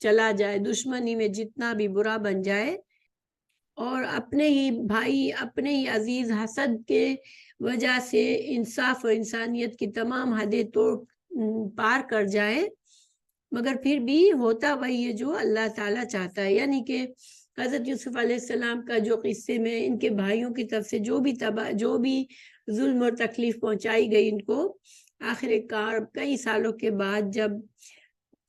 چلا جائے، دشمنی میں جتنا بھی برا بن جائے، اور اپنے ہی بھائی، اپنے ہی عزیز حسد کے وجہ سے انصاف اور انسانیت کی تمام حدیں توڑ پار کر جائے، مگر پھر بھی ہوتا وہی ہے جو اللہ تعالیٰ چاہتا ہے. یعنی کہ حضرت یوسف علیہ السلام کا جو قصے میں ان کے بھائیوں کی طرف سے جو بھی ظلم اور تکلیف پہنچائی گئی ان کو، آخر کار کئی سالوں کے بعد جب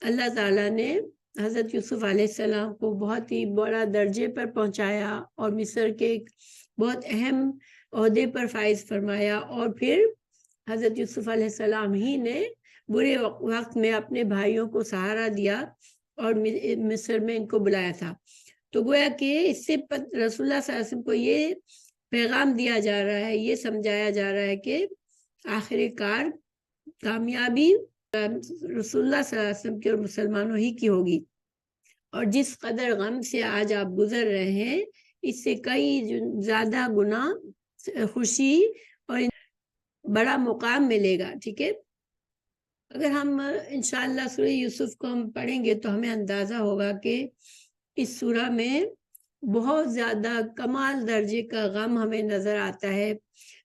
اللہ تعالیٰ نے حضرت یوسف علیہ السلام کو بہت ہی بڑا درجے پر پہنچایا اور مصر کے ایک بہت اہم عہدے پر فائز فرمایا، اور پھر حضرت یوسف علیہ السلام ہی نے برے وقت میں اپنے بھائیوں کو سہارا دیا اور مصر میں ان کو بلایا تھا. تو گویا کہ اس سے رسول اللہ صلی اللہ علیہ وسلم کو یہ پیغام دیا جا رہا ہے، یہ سمجھایا جا رہا ہے کہ آخر کار کامیابی رسول اللہ صلی اللہ علیہ وسلم کے اور مسلمانوں ہی کی ہوگی. اور جس قدر غم سے آج آپ گزر رہے ہیں، اس سے کئی زیادہ گنا خوشی اور بڑا مقام ملے گا. ٹھیک ہے، اگر ہم انشاءاللہ سورہ یوسف کو ہم پڑھیں گے تو ہمیں اندازہ ہوگا کہ اس سورہ میں بہت زیادہ کمال درجے کا غم ہمیں نظر آتا ہے.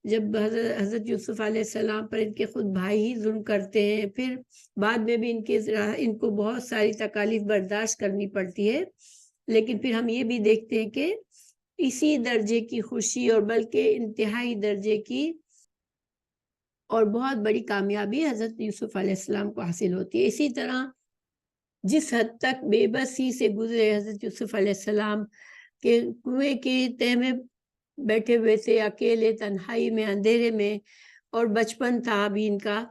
جب حضرت یوسف علیہ السلام پر ان کے خود بھائی ہی ظلم کرتے ہیں، پھر بعد میں بھی ان کو بہت ساری تکالیف برداشت کرنی پڑتی ہے، لیکن پھر ہم یہ بھی دیکھتے ہیں کہ اسی درجے کی خوشی اور بلکہ انتہائی درجے کی اور بہت بڑی کامیابی حضرت یوسف علیہ السلام کو حاصل ہوتی ہے. اسی طرح جس حد تک بے بسی سے گزرے حضرت یوسف علیہ السلام کے کنویں کی تہ میں بیٹھے ہوئے تھے، اکیلے تنہائی میں، اندھیرے میں، اور بچپن تھا ابھی ان کا،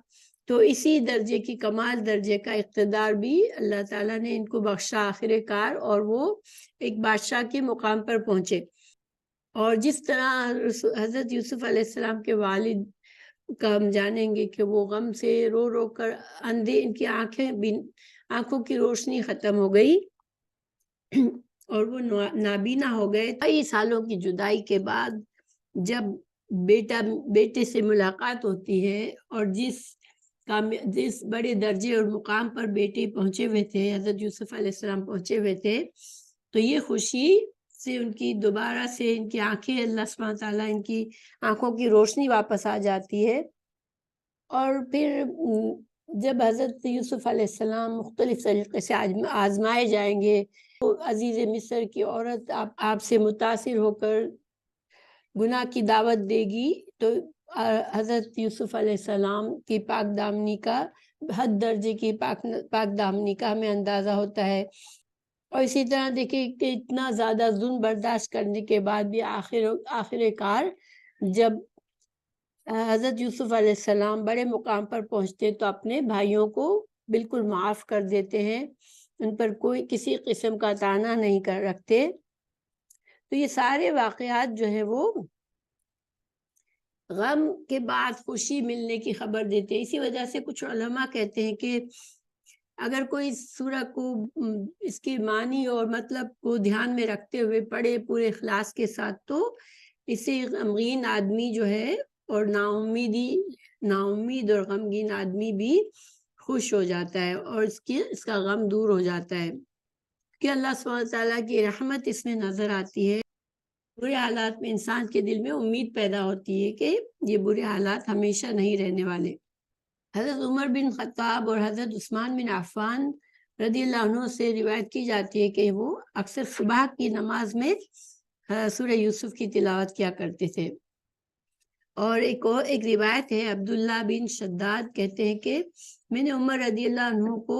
تو اسی درجے کی کمال درجے کا اقتدار بھی اللہ تعالیٰ نے ان کو بخشا آخر کار، اور وہ ایک بادشاہ کے مقام پر پہنچے. اور جس طرح حضرت یوسف علیہ السلام کے والد کا ہم جانیں گے کہ وہ غم سے رو رو کر اندھے، ان کی آنکھوں کی روشنی ختم ہو گئی اور وہ نابینا ہو گئے. کئی سالوں کی جدائی کے بعد جب بیٹے سے ملاقات ہوتی ہے، اور جس بڑے درجے اور مقام پر بیٹے پہنچے ہوئے تھے، حضرت یوسف علیہ السلام پہنچے ہوئے تھے، تو یہ خوشی سے ان کی دوبارہ سے ان کی آنکھیں، اللہ سبحانہ تعالیٰ ان کی آنکھوں کی روشنی واپس آ جاتی ہے. اور پھر جب حضرت یوسف علیہ السلام مختلف طریقے سے آزمائے جائیں گے، تو عزیز مصر کی عورت آپ سے متاثر ہو کر گناہ کی دعوت دے گی، تو حضرت یوسف علیہ السلام کی پاک دامنی کا، حد درجے کی پاک دامنی کا ہمیں اندازہ ہوتا ہے. اور اسی طرح دیکھیں کہ اتنا زیادہ ظلم برداشت کرنے کے بعد بھی آخر کار جب حضرت یوسف علیہ السلام بڑے مقام پر پہنچتے تو اپنے بھائیوں کو بالکل معاف کر دیتے ہیں، ان پر کوئی کسی قسم کا طعنہ نہیں رکھتے. تو یہ سارے واقعات جو ہیں وہ غم کے بعد خوشی ملنے کی خبر دیتے ہیں. اسی وجہ سے کچھ علماء کہتے ہیں کہ اگر کوئی سورہ کو اس کی معنی اور مطلب کو دھیان میں رکھتے ہوئے پڑھے پورے اخلاص کے ساتھ، تو اس سے غمگین آدمی جو ہے اور نا امید اور غمگین آدمی بھی خوش ہو جاتا ہے، اور اس کا غم دور ہو جاتا ہے، کہ اللہ سبحانہ تعالیٰ کی رحمت اس میں نظر آتی ہے. برے حالات میں انسان کے دل میں امید پیدا ہوتی ہے کہ یہ برے حالات ہمیشہ نہیں رہنے والے. حضرت عمر بن خطاب اور حضرت عثمان بن عفان رضی اللہ عنہ سے روایت کی جاتی ہے کہ وہ اکثر صبح کی نماز میں سورہ یوسف کی تلاوت کیا کرتے تھے. اور ایک روایت ہے، عبداللہ بن شداد کہتے ہیں کہ میں نے عمر رضی اللہ عنہ کو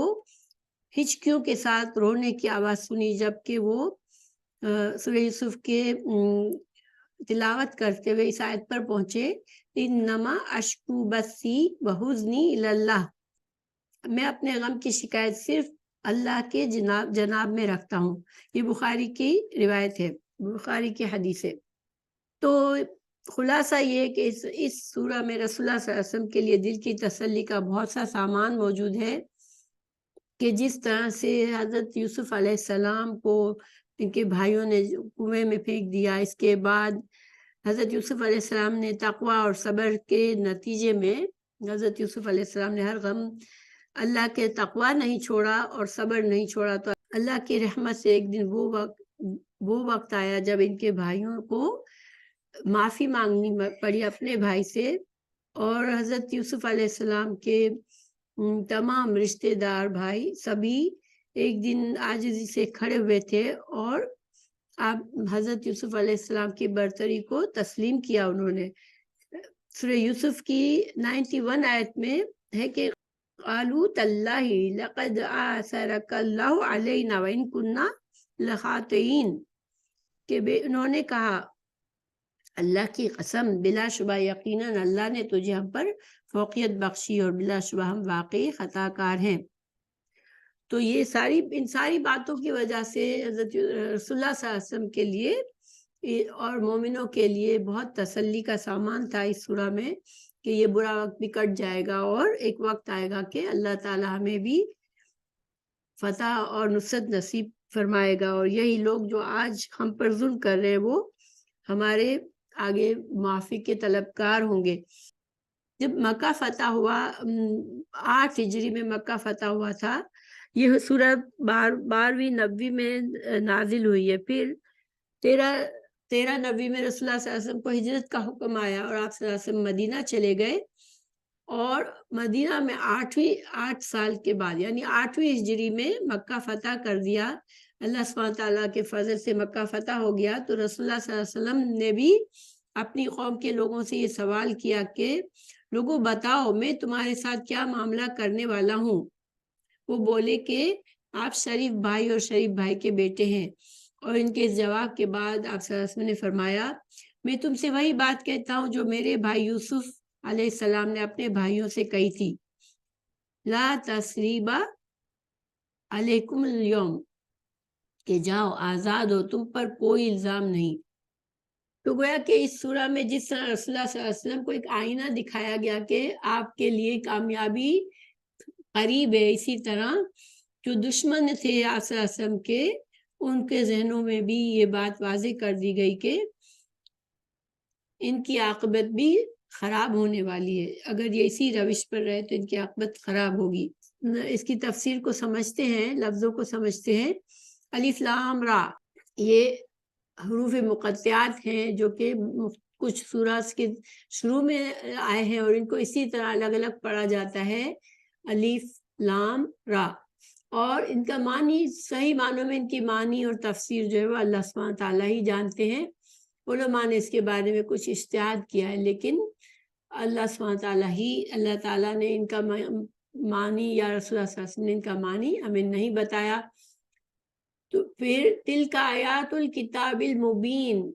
ہچکیوں کے ساتھ رونے کی آواز سنی، جبکہ وہ سورہ یوسف کے تلاوت کرتے ہوئے اس آیت پر پہنچے، انما اشکو بسی وحزنی اللہ، میں اپنے غم کی شکایت صرف اللہ کے جناب میں رکھتا ہوں. یہ بخاری کی روایت ہے، بخاری کی حدیث ہے. تو خلاصہ یہ ہے کہ اس سورہ میں رسول اللہ صلی اللہ علیہ وسلم کے لیے دل کی تسلی کا بہت سا سامان موجود ہے، کہ جس طرح سے حضرت یوسف علیہ السلام کو ان کے بھائیوں نے کنویں میں پھینک دیا، اس کے بعد حضرت یوسف علیہ السلام نے تقوی اور صبر کے نتیجے میں حضرت یوسف علیہ السلام نے ہر غم اللہ کے تقوی نہیں چھوڑا اور صبر نہیں چھوڑا، تو اللہ کی رحمت سے ایک دن وہ وقت آیا جب ان کے بھائیوں کو معافی مانگنی پڑی اپنے بھائی سے، اور حضرت یوسف علیہ السلام کے تمام رشتہ دار بھائی سبھی ایک دن عاجزی سے کھڑے ہوئے تھے اور آپ حضرت یوسف علیہ السلام کی برتری کو تسلیم کیا انہوں نے۔ سورہ یوسف کی 91 آیت میں ہے کہ قالوا تاللہ لقد آثرک اللہ علینا وإن کنا لخاطئین، کہ انہوں نے کہا اللہ کی قسم بلا شبہ یقیناً اللہ نے تجھے ہم پر فوقیت بخشی اور بلا شبہ ہم واقعی خطا کار ہیں۔ تو یہ ان ساری باتوں کی وجہ سے حضرت رسول اللہ صلی اللہ علیہ وسلم کے لیے اور مومنوں کے لیے بہت تسلی کا سامان تھا اس سورہ میں، کہ یہ برا وقت بھی کٹ جائے گا اور ایک وقت آئے گا کہ اللہ تعالی ہمیں بھی فتح اور نصرت نصیب فرمائے گا، اور یہی لوگ جو آج ہم پر ظلم کر رہے ہیں وہ ہمارے آگے معافی کے طلبکار ہوں گے۔ جب مکہ فتح ہوا 8 ہجری میں مکہ فتح ہوا تھا، یہ سورہ 12ویں 90 میں نازل ہوئی ہے۔ پھر 13 90 میں رسول اللہ صلی اللہ علیہ وسلم کو ہجرت کا حکم آیا اور آپ صلی اللہ علیہ وسلم مدینہ چلے گئے، اور مدینہ میں 8 سال کے بعد یعنی 8ویں ہجری میں مکہ فتح کر دیا۔ اللہ سبحانہ تعالیٰ کے فضل سے مکہ فتح ہو گیا، تو رسول اللہ صلی اللہ علیہ وسلم نے بھی اپنی قوم کے لوگوں سے یہ سوال کیا کہ لوگوں بتاؤ میں تمہارے ساتھ کیا معاملہ کرنے والا ہوں۔ وہ بولے کہ آپ شریف بھائی اور شریف بھائی کے بیٹے ہیں، اور ان کے جواب کے بعد آپ صلی اللہ علیہ وسلم نے فرمایا میں تم سے وہی بات کہتا ہوں جو میرے بھائی یوسف علیہ السلام نے اپنے بھائیوں سے کہی تھی، لا تثریب علیکم اليوم، کہ جاؤ آزاد ہو، تم پر کوئی الزام نہیں۔ تو گویا کہ اس سورہ میں جس طرح رسول اللہ صلی اللہ علیہ وسلم کو ایک آئینہ دکھایا گیا کہ آپ کے لیے کامیابی قریب ہے، اسی طرح جو دشمن تھے آپ صلی اللہ علیہ وسلم کے، ان کے ذہنوں میں بھی یہ بات واضح کر دی گئی کہ ان کی عاقبت بھی خراب ہونے والی ہے، اگر یہ اسی روش پر رہے تو ان کی عاقبت خراب ہوگی۔ اس کی تفسیر کو سمجھتے ہیں، لفظوں کو سمجھتے ہیں۔ الف لام را، یہ حروف مقطعات ہیں جو کہ کچھ سورہ کے شروع میں آئے ہیں، اور ان کو اسی طرح الگ الگ پڑھا جاتا ہے، الف لام را، اور ان کا معنی صحیح معنوں میں ان کی معنی اور تفسیر جو ہے وہ اللہ سبحانہ تعالیٰ ہی جانتے ہیں۔ علماء نے اس کے بارے میں کچھ اجتہاد کیا ہے، لیکن اللہ سبحانہ تعالیٰ ہی، اللہ تعالیٰ نے ان کا معنی یا رسول اللہ صلی اللہ علیہ وسلم نے ان کا معنی ہمیں نہیں بتایا۔ تو پھر تلک آیات الکتاب المبین،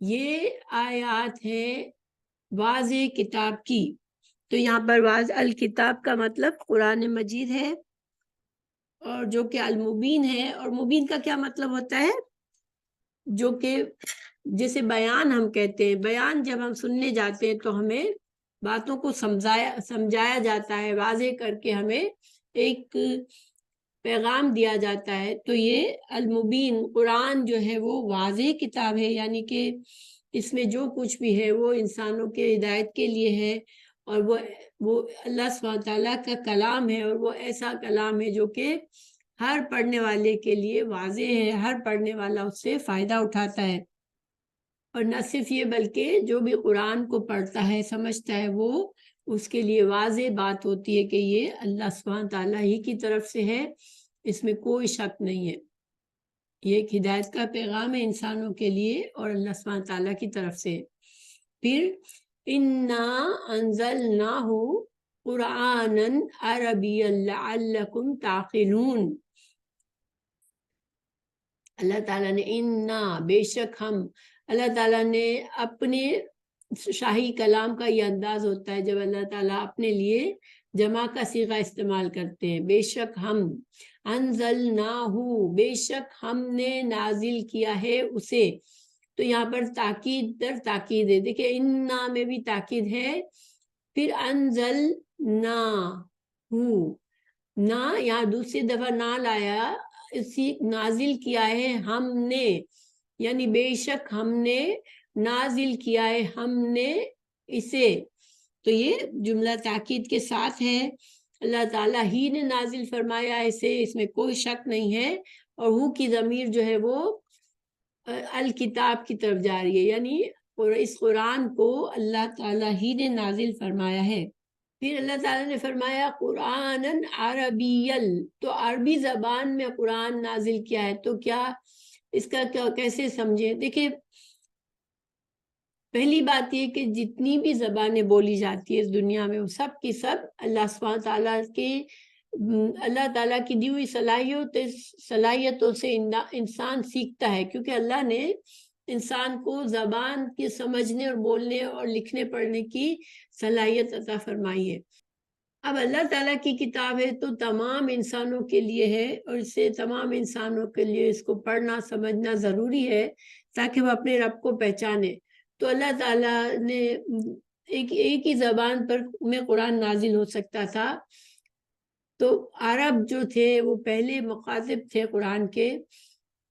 یہ آیات ہیں واضح کتاب کی۔ تو یہاں پر واضح الکتاب کا مطلب قرآن مجید ہے، اور جو کہ المبین ہے، اور مبین کا کیا مطلب ہوتا ہے؟ جو کہ جیسے بیان ہم کہتے ہیں، بیان جب ہم سننے جاتے ہیں تو ہمیں باتوں کو سمجھایا جاتا ہے، واضح کر کے ہمیں ایک پیغام دیا جاتا ہے۔ تو یہ المبین قرآن جو ہے وہ واضح کتاب ہے، یعنی کہ اس میں جو کچھ بھی ہے وہ انسانوں کے ہدایت کے لیے ہے، اور وہ اللہ سبحانہ تعالیٰ کا کلام ہے، اور وہ ایسا کلام ہے جو کہ ہر پڑھنے والے کے لیے واضح ہے، ہر پڑھنے والا اس سے فائدہ اٹھاتا ہے۔ اور نہ صرف یہ بلکہ جو بھی قرآن کو پڑھتا ہے سمجھتا ہے وہ اس کے لیے واضح بات ہوتی ہے کہ یہ اللہ سبحانہ تعالیٰ ہی کی طرف سے ہے، اس میں کوئی شک نہیں ہے۔ یہ ایک ہدایت کا پیغام ہے انسانوں کے لیے اور اللہ سبحانہ تعالیٰ کی طرف سے۔ پھر اِنَّا أَنزَلْنَاهُ قُرْآنًا عَرَبِيًّا لَعَلَّكُمْ تَعْقِلُونَ، اللہ تعالیٰ نے اِنَّا، بے شک ہم، اللہ تعالیٰ نے اپنے شاہی کلام کا یہ انداز ہوتا ہے جب اللہ تعالیٰ اپنے لیے جمع کا صیغہ استعمال کرتے ہیں، بے شک ہم، انزلناہ، بے شک ہم نے نازل کیا ہے اسے۔ تو یہاں پر تاکید در تاکید ہے، دیکھیں اِنَّا میں بھی تاکید ہے، پھر انزلنا نا، یہاں دوسری دفعہ نا لایا، اسی نازل کیا ہے ہم نے، یعنی بے شک ہم نے نازل کیا ہے ہم نے اسے۔ تو یہ جملہ تاکید کے ساتھ ہے، اللہ تعالیٰ ہی نے نازل فرمایا اسے، اس میں کوئی شک نہیں ہے، اور ہو کی ضمیر جو ہے وہ الکتاب کی طرف جا رہی ہے، یعنی اس قرآن کو اللہ تعالیٰ ہی نے نازل فرمایا ہے۔ پھر اللہ تعالیٰ نے فرمایا قرآن عربیل، تو عربی زبان میں قرآن نازل کیا ہے۔ تو کیا اس کا کیسے سمجھیں؟ دیکھیں، پہلی بات یہ کہ جتنی بھی زبانیں بولی جاتی ہے اس دنیا میں، وہ سب کی سب اللہ سبحانہ تعالیٰ کے اللہ تعالیٰ کی دی ہوئی صلاحیتوں سے انسان سیکھتا ہے، کیونکہ اللہ نے انسان کو زبان کے سمجھنے اور بولنے اور لکھنے پڑھنے کی صلاحیت عطا فرمائی ہے۔ اب اللہ تعالیٰ کی کتاب ہے تو تمام انسانوں کے لیے ہے، اور اسے تمام انسانوں کے لیے اس کو پڑھنا سمجھنا ضروری ہے تاکہ وہ اپنے رب کو پہچانے۔ تو اللہ تعالیٰ نے ایک ہی زبان پر میں قرآن نازل ہو سکتا تھا، تو عرب جو تھے وہ پہلے مخاطب تھے قرآن کے،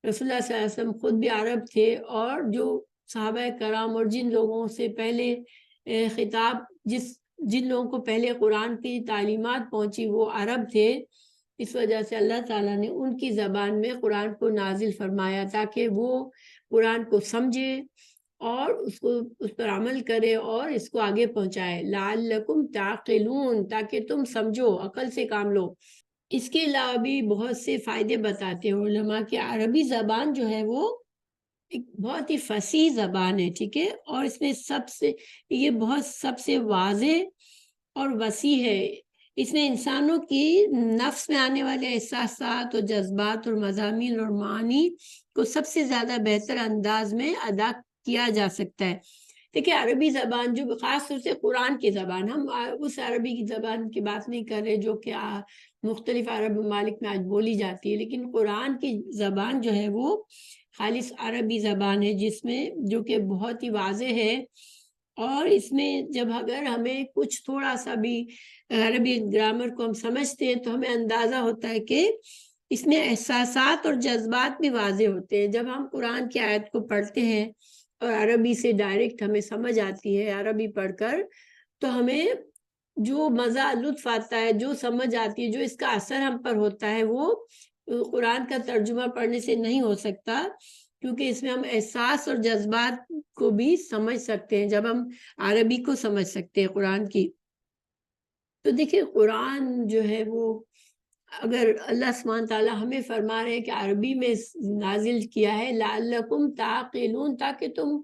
رسول اللہ صلی اللہ علیہ وسلم خود بھی عرب تھے، اور جو صحابہ کرام اور جن لوگوں سے پہلے خطاب جن لوگوں کو پہلے قرآن کی تعلیمات پہنچی وہ عرب تھے۔ اس وجہ سے اللہ تعالیٰ نے ان کی زبان میں قرآن کو نازل فرمایا تاکہ وہ قرآن کو سمجھے اور اس پر عمل کرے اور اس کو آگے پہنچائے۔ لعلکم تعقلون، تاکہ تم سمجھو، عقل سے کام لو۔ اس کے علاوہ بھی بہت سے فائدے بتاتے ہیں علماء کہ عربی زبان جو ہے وہ ایک بہت ہی فصیح زبان ہے، ٹھیک ہے، اور اس میں سب سے واضح اور وسیع ہے۔ اس میں انسانوں کی نفس میں آنے والے احساسات اور جذبات اور مضامین اور معانی کو سب سے زیادہ بہتر انداز میں ادا کیا جا سکتا ہے۔ دیکھیں، عربی زبان جو خاص طور سے قرآن کی زبان، ہم اس عربی کی زبان کی بات نہیں کر رہے جو کہ مختلف عرب ممالک میں آج بولی جاتی ہے، لیکن قرآن کی زبان جو ہے وہ خالص عربی زبان ہے، جس میں جو کہ بہت ہی واضح ہے، اور اس میں جب اگر ہمیں کچھ تھوڑا سا بھی عربی گرامر کو ہم سمجھتے ہیں تو ہمیں اندازہ ہوتا ہے کہ اس میں احساسات اور جذبات بھی واضح ہوتے ہیں۔ جب ہم قرآن کی آیت کو پڑھتے ہیں اور عربی سے ڈائریکٹ ہمیں سمجھ آتی ہے عربی پڑھ کر، تو ہمیں جو مزہ لطف آتا ہے، جو سمجھ آتی ہے، جو اس کا اثر ہم پر ہوتا ہے، وہ قرآن کا ترجمہ پڑھنے سے نہیں ہو سکتا، کیونکہ اس میں ہم احساس اور جذبات کو بھی سمجھ سکتے ہیں جب ہم عربی کو سمجھ سکتے ہیں قرآن کی۔ تو دیکھیں، قرآن جو ہے وہ اگر اللہ سبحانہ تعالیٰ ہمیں فرما رہے ہیں کہ عربی میں نازل کیا ہے لعلکم تعقلون، تاکہ تم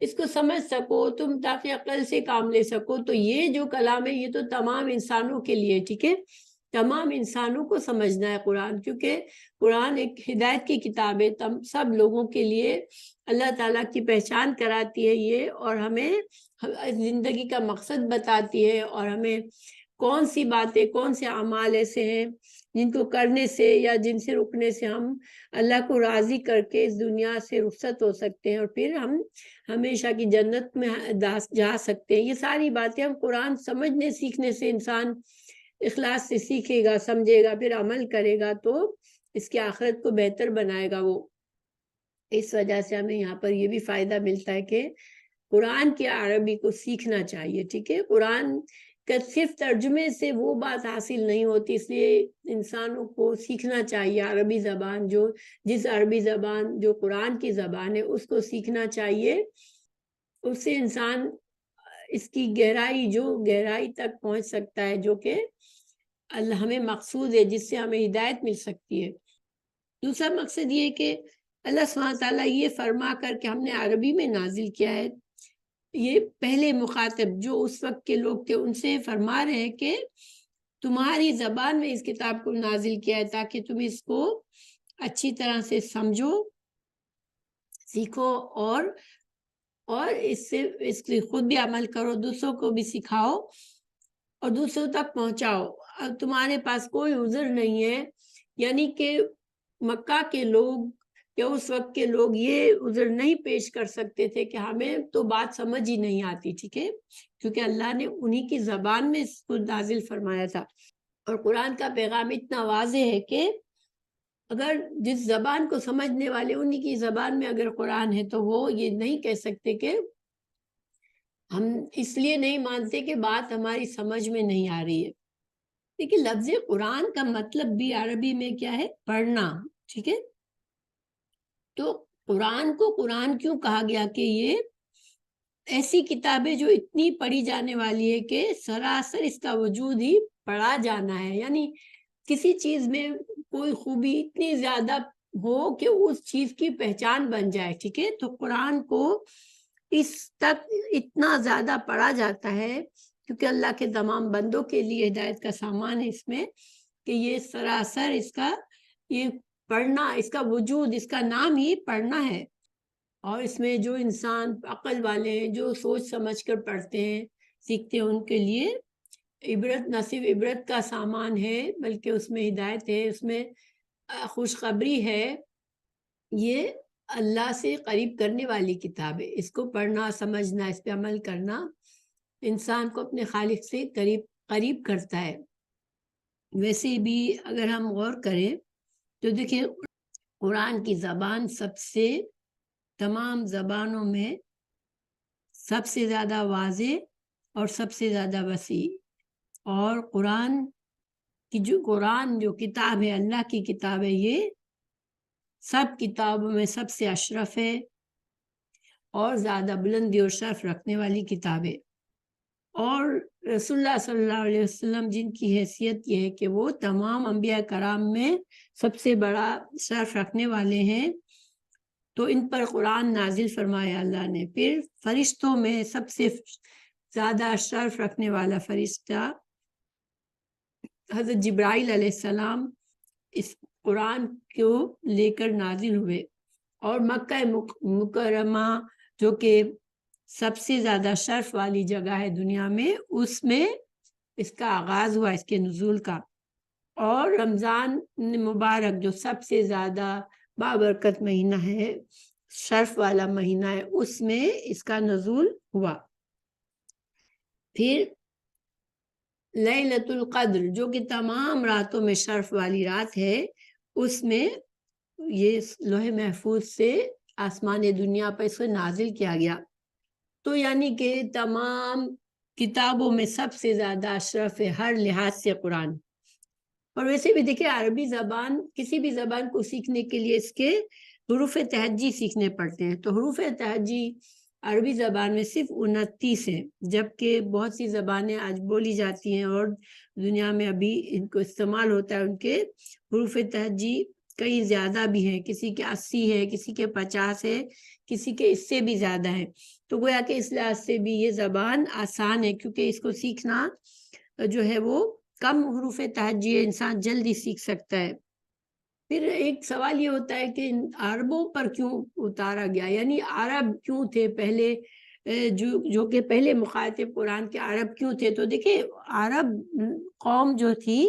اس کو سمجھ سکو، تم تاکہ عقل سے کام لے سکو، تو یہ جو کلام ہے یہ تو تمام انسانوں کے لیے، ٹھیک ہے، تمام انسانوں کو سمجھنا ہے قرآن، کیونکہ قرآن ایک ہدایت کی کتاب ہے، سب لوگوں کے لیے اللہ تعالیٰ کی پہچان کراتی ہے یہ، اور ہمیں زندگی کا مقصد بتاتی ہے، اور ہمیں کون سی باتیں، کون سے اعمال ایسے ہیں جن کو کرنے سے یا جن سے رکنے سے ہم اللہ کو راضی کر کے اس دنیا سے رخصت ہو سکتے ہیں اور پھر ہم ہمیشہ کی جنت میں جا سکتے ہیں۔ یہ ساری باتیں ہم قرآن سمجھنے سیکھنے سے انسان اخلاص سے سیکھے گا، سمجھے گا، پھر عمل کرے گا تو اس کی آخرت کو بہتر بنائے گا وہ۔ اس وجہ سے ہمیں یہاں پر یہ بھی فائدہ ملتا ہے کہ قرآن کی عربی کو سیکھنا چاہیے، ٹھیک ہے۔ قرآن کا صرف ترجمے سے وہ بات حاصل نہیں ہوتی، اس لیے انسانوں کو سیکھنا چاہیے عربی زبان، جس عربی زبان جو قرآن کی زبان ہے اس کو سیکھنا چاہیے۔ اس سے انسان اس کی گہرائی تک پہنچ سکتا ہے جو کہ اللہ ہمیں مقصود ہے، جس سے ہمیں ہدایت مل سکتی ہے۔ دوسرا مقصد یہ کہ اللہ سبحانہ تعالیٰ یہ فرما کر کہ ہم نے عربی میں نازل کیا ہے، یہ پہلے مخاطب جو اس وقت کے لوگ تھے ان سے فرما رہے ہیں کہ تمہاری زبان میں اس کتاب کو نازل کیا ہے تاکہ تم اس کو اچھی طرح سے سمجھو، سیکھو، اور اس کی خود بھی عمل کرو، دوسروں کو بھی سکھاؤ اور دوسروں تک پہنچاؤ۔ اب تمہارے پاس کوئی عذر نہیں ہے، یعنی کہ مکہ کے لوگ یا اس وقت کے لوگ یہ عذر نہیں پیش کر سکتے تھے کہ ہمیں تو بات سمجھ ہی نہیں آتی، ٹھیک ہے، کیونکہ اللہ نے انہی کی زبان میں اس کو نازل فرمایا تھا، اور قرآن کا پیغام اتنا واضح ہے کہ اگر جس زبان کو سمجھنے والے انہی کی زبان میں اگر قرآن ہے تو وہ یہ نہیں کہہ سکتے کہ ہم اس لیے نہیں مانتے کہ بات ہماری سمجھ میں نہیں آ رہی ہے۔ لیکن لفظ قرآن کا مطلب بھی عربی میں کیا ہے؟ پڑھنا، ٹھیک ہے۔ تو قرآن کو قرآن کیوں کہا گیا کہ یہ ایسی کتابیں جو اتنی پڑھی جانے والی ہے کہ سراسر اس کا وجود ہی پڑھا جانا ہے، یعنی کسی چیز میں کوئی خوبی اتنی زیادہ ہو کہ اس چیز کی پہچان بن جائے، ٹھیک ہے؟ تو قرآن کو اس تک اتنا زیادہ پڑھا جاتا ہے کیونکہ اللہ کے تمام بندوں کے لیے ہدایت کا سامان ہے اس میں، کہ یہ سراسر اس کا یہ پڑھنا، اس کا وجود، اس کا نام ہی پڑھنا ہے۔ اور اس میں جو انسان عقل والے ہیں، جو سوچ سمجھ کر پڑھتے ہیں، سیکھتے ہیں، ان کے لیے عبرت، نہ صرف عبرت کا سامان ہے بلکہ اس میں ہدایت ہے، اس میں خوشخبری ہے۔ یہ اللہ سے قریب کرنے والی کتاب ہے، اس کو پڑھنا، سمجھنا، اس پہ عمل کرنا انسان کو اپنے خالق سے قریب کرتا ہے۔ ویسے بھی اگر ہم غور کریں تو دیکھیں قرآن کی زبان سب سے تمام زبانوں میں سب سے زیادہ واضح اور سب سے زیادہ وسیع، اور قرآن جو کتاب ہے، اللہ کی کتاب ہے، یہ سب کتابوں میں سب سے اشرف ہے اور زیادہ بلندی اور شرف رکھنے والی کتاب ہے۔ اور رسول اللہ صلی اللہ علیہ وسلم جن کی حیثیت یہ ہے کہ وہ تمام انبیاء کرام میں سب سے بڑا شرف رکھنے والے ہیں، تو ان پر قرآن نازل فرمایا اللہ نے۔ پھر فرشتوں میں سب سے زیادہ شرف رکھنے والا فرشتہ حضرت جبرائیل علیہ السلام اس قرآن کو لے کر نازل ہوئے، اور مکہ مکرمہ جو کہ سب سے زیادہ شرف والی جگہ ہے دنیا میں، اس میں اس کا آغاز ہوا، اس کے نزول کا۔ اور رمضان مبارک جو سب سے زیادہ بابرکت مہینہ ہے، شرف والا مہینہ ہے، اس میں اس کا نزول ہوا۔ پھر لیلۃ القدر جو کہ تمام راتوں میں شرف والی رات ہے، اس میں یہ لوح محفوظ سے آسمان دنیا پر اس کو نازل کیا گیا۔ تو یعنی کہ تمام کتابوں میں سب سے زیادہ اشرف ہے ہر لحاظ سے قرآن۔ اور ویسے بھی دیکھیں عربی زبان، کسی بھی زبان کو سیکھنے کے لیے اس کے حروف تہجی سیکھنے پڑتے ہیں، تو حروف تہجی عربی زبان میں صرف 29 ہیں، جبکہ بہت سی زبانیں آج بولی جاتی ہیں اور دنیا میں ابھی ان کو استعمال ہوتا ہے، ان کے حروف تہجی کئی زیادہ بھی ہیں، کسی کے 80 ہے، کسی کے 50 ہے، کسی کے اس سے بھی زیادہ ہے۔ تو گویا کہ اس لحاظ سے بھی یہ زبان آسان ہے کیونکہ اس کو سیکھنا جو ہے وہ کم حروف تہجی ہے، انسان جلدی سیکھ سکتا ہے۔ پھر ایک سوال یہ ہوتا ہے کہ عربوں پر کیوں اتارا گیا، یعنی عرب کیوں تھے پہلے، جو کہ پہلے مخاطب قرآن کے عرب کیوں تھے؟ تو دیکھیں عرب قوم جو تھی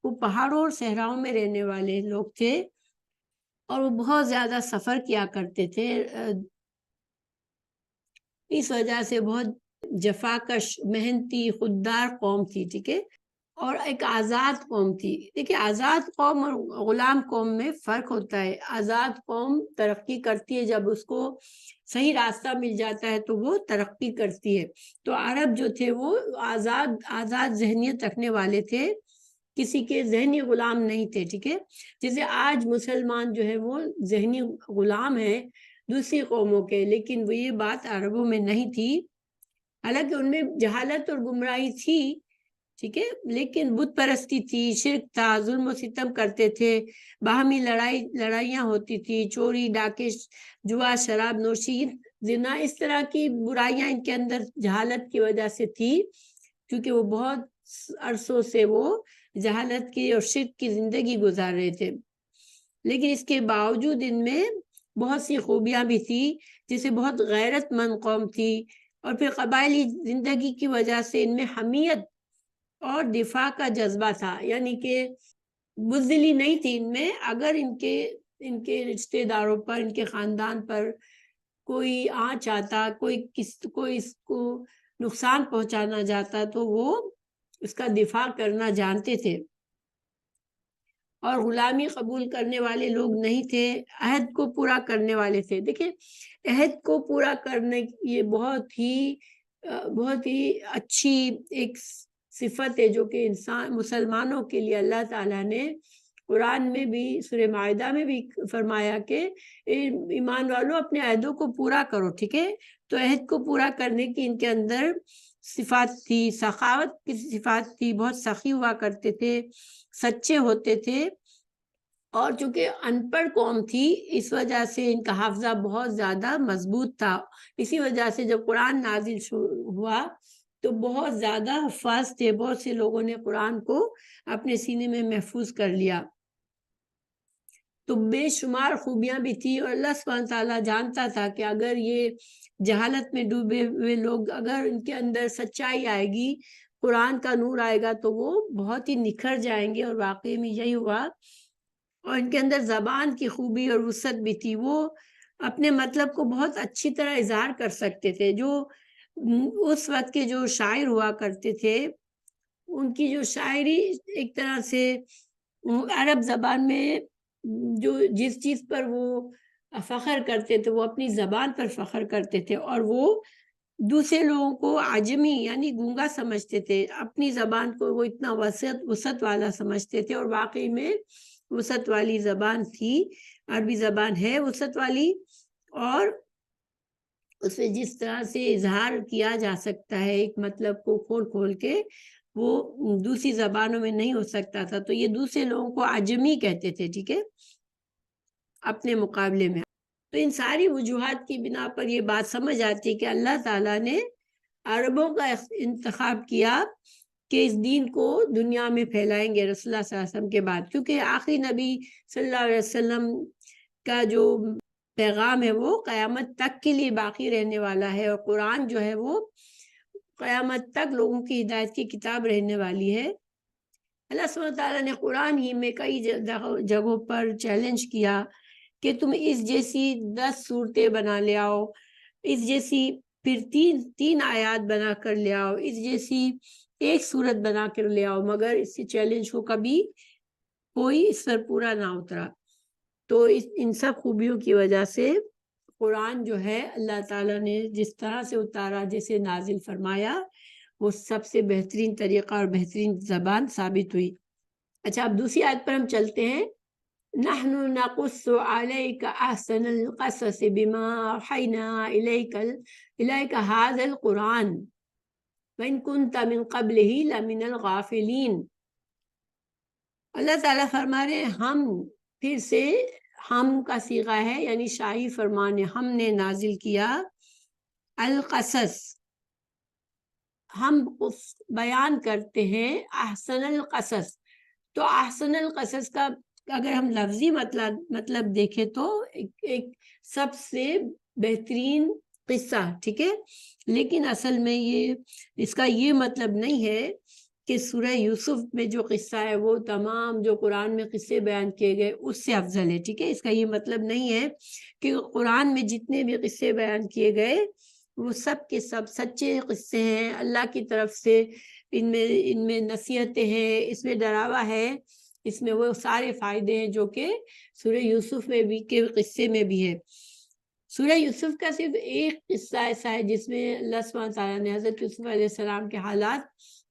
وہ پہاڑوں اور صحراؤں میں رہنے والے لوگ تھے، اور وہ بہت زیادہ سفر کیا کرتے تھے، اس وجہ سے بہت جفاکش، محنتی، خوددار قوم تھی، ٹھیک ہے؟ اور ایک آزاد قوم تھی۔ دیکھیں آزاد قوم اور غلام قوم میں فرق ہوتا ہے۔ آزاد قوم ترقی کرتی ہے، جب اس کو صحیح راستہ مل جاتا ہے تو وہ ترقی کرتی ہے۔ تو عرب جو تھے وہ آزاد ذہنیت رکھنے والے تھے، کسی کے ذہنی غلام نہیں تھے، ٹھیک ہے؟ جیسے آج مسلمان جو ہے وہ ذہنی غلام ہیں دوسری قوموں کے، لیکن وہ یہ بات عربوں میں نہیں تھی، حالانکہ ان میں جہالت اور گمراہی تھی، ٹھیک ہے، لیکن بت پرستی تھی، شرک تھا، ظلم و ستم کرتے تھے، باہمی لڑائیاں ہوتی تھی، چوری ڈاکے، جوا، شراب نوشی، زنا، اس طرح کی برائیاں ان کے اندر جہالت کی وجہ سے تھی، کیونکہ وہ بہت عرصوں سے وہ جہالت کی اور شرک کی زندگی گزار رہے تھے۔ لیکن اس کے باوجود ان میں بہت سی خوبیاں بھی تھی، جیسے بہت غیرت مند قوم تھی، اور پھر قبائلی زندگی کی وجہ سے ان میں حمیت اور دفاع کا جذبہ تھا، یعنی کہ بزدلی نہیں تھی ان میں، اگر ان کے رشتہ داروں پر، ان کے خاندان پر کوئی آنچ آتا، کوئی اس کو نقصان پہنچانا جاتا تو وہ اس کا دفاع کرنا جانتے تھے، اور غلامی قبول کرنے والے لوگ نہیں تھے، عہد کو پورا کرنے والے تھے۔ دیکھیں عہد کو پورا کرنے یہ بہت ہی اچھی ایک صفت ہے جو کہ مسلمانوں کے لیے اللہ تعالیٰ نے قرآن میں بھی سورہ مائدہ میں بھی فرمایا کہ ایمان والوں اپنے عہدوں کو پورا کرو، ٹھیک ہے؟ تو عہد کو پورا کرنے کی ان کے اندر صفات تھی، سخاوت کی صفات تھی، بہت سخی ہوا کرتے تھے، سچے ہوتے تھے، اور چونکہ ان پڑھ قوم تھی اس وجہ سے ان کا حافظہ بہت زیادہ مضبوط تھا۔ اسی وجہ سے جب قرآن نازل ہوا تو بہت زیادہ حفاظ تھے، بہت سے لوگوں نے قرآن کو اپنے سینے میں محفوظ کر لیا۔ تو بے شمار خوبیاں بھی تھی، اور اللہ سبحانہ تعالیٰ جانتا تھا کہ اگر یہ جہالت میں ڈوبے ہوئے لوگ، اگر ان کے اندر سچائی آئے گی، قرآن کا نور آئے گا، تو وہ بہت ہی نکھر جائیں گے، اور واقعی میں یہی ہوا۔ اور ان کے اندر زبان کی خوبی اور وسعت بھی تھی، وہ اپنے مطلب کو بہت اچھی طرح اظہار کر سکتے تھے۔ جو اس وقت کے جو شاعر ہوا کرتے تھے، ان کی جو شاعری ایک طرح سے عرب زبان میں جو جس چیز پر وہ فخر کرتے تھے، وہ اپنی زبان پر فخر کرتے تھے، اور وہ دوسرے لوگوں کو عجمی یعنی گونگا سمجھتے تھے، اپنی زبان کو وہ اتنا وسعت والا سمجھتے تھے، اور واقعی میں وسعت والی زبان تھی، عربی زبان ہے وسعت والی، اور اس میں جس طرح سے اظہار کیا جا سکتا ہے ایک مطلب کو کھول کھول کے، وہ دوسری زبانوں میں نہیں ہو سکتا تھا۔ تو یہ دوسرے لوگوں کو عجمی کہتے تھے، ٹھیک ہے، اپنے مقابلے میں۔ تو ان ساری وجوہات کی بنا پر یہ بات سمجھ آتی ہے کہ اللہ تعالیٰ نے عربوں کا انتخاب کیا کہ اس دین کو دنیا میں پھیلائیں گے رسول اللہ صلی اللہ علیہ وسلم کے بعد، کیونکہ آخری نبی صلی اللہ علیہ وسلم کا جو پیغام ہے وہ قیامت تک کے لیے باقی رہنے والا ہے، اور قرآن جو ہے وہ قیامت تک لوگوں کی ہدایت کی کتاب رہنے والی ہے۔ اللہ سبحانہ تعالیٰ نے قرآن ہی میں کئی جگہوں پر چیلنج کیا کہ تم اس جیسی 10 صورتیں بنا لے آؤ، اس جیسی پھر تین آیات بنا کر لے آؤ، اس جیسی ایک صورت بنا کر لے آؤ، مگر اس چیلنج کو کبھی کوئی اس پر پورا نہ اترا۔ تو ان سب خوبیوں کی وجہ سے قرآن جو ہے اللہ تعالیٰ نے جس طرح سے اتارا، جیسے نازل فرمایا، وہ سب سے بہترین طریقہ اور بہترین زبان ثابت ہوئی۔ اچھا، اب دوسری آیت پر ہم چلتے ہیں۔ نحن نقص عليك احسن القصص بما اوحينا اليك هذا القرآن وان كنت من قبله لمن الغافلين۔ اللہ تعالیٰ فرما رہے ہم، پھر سے ہم کا صیغہ ہے، یعنی شاہی فرمان، ہم نے نازل کیا القصص، ہم بیان کرتے ہیں احسن القصص۔ تو احسن القصص کا اگر ہم لفظی مطلب دیکھیں تو ایک سب سے بہترین قصہ، ٹھیک ہے، لیکن اصل میں اس کا یہ مطلب نہیں ہے کہ سورہ یوسف میں جو قصہ ہے وہ تمام جو قرآن میں قصے بیان کیے گئے اس سے افضل ہے، ٹھیک ہے۔ اس کا یہ مطلب نہیں ہے کہ قرآن میں جتنے بھی قصے بیان کیے گئے وہ سب کے سب سچے قصے ہیں، اللہ کی طرف سے ان میں نصیحتیں ہیں، اس میں ڈراوا ہے، اس میں وہ سارے فائدے ہیں جو کہ سورہ یوسف میں بھی کے قصے میں بھی ہے۔ سورہ یوسف کا صرف ایک قصہ ایسا ہے جس میں اللہ سبحانہ تعالیٰ نے حضرت یوسف علیہ السلام کے حالات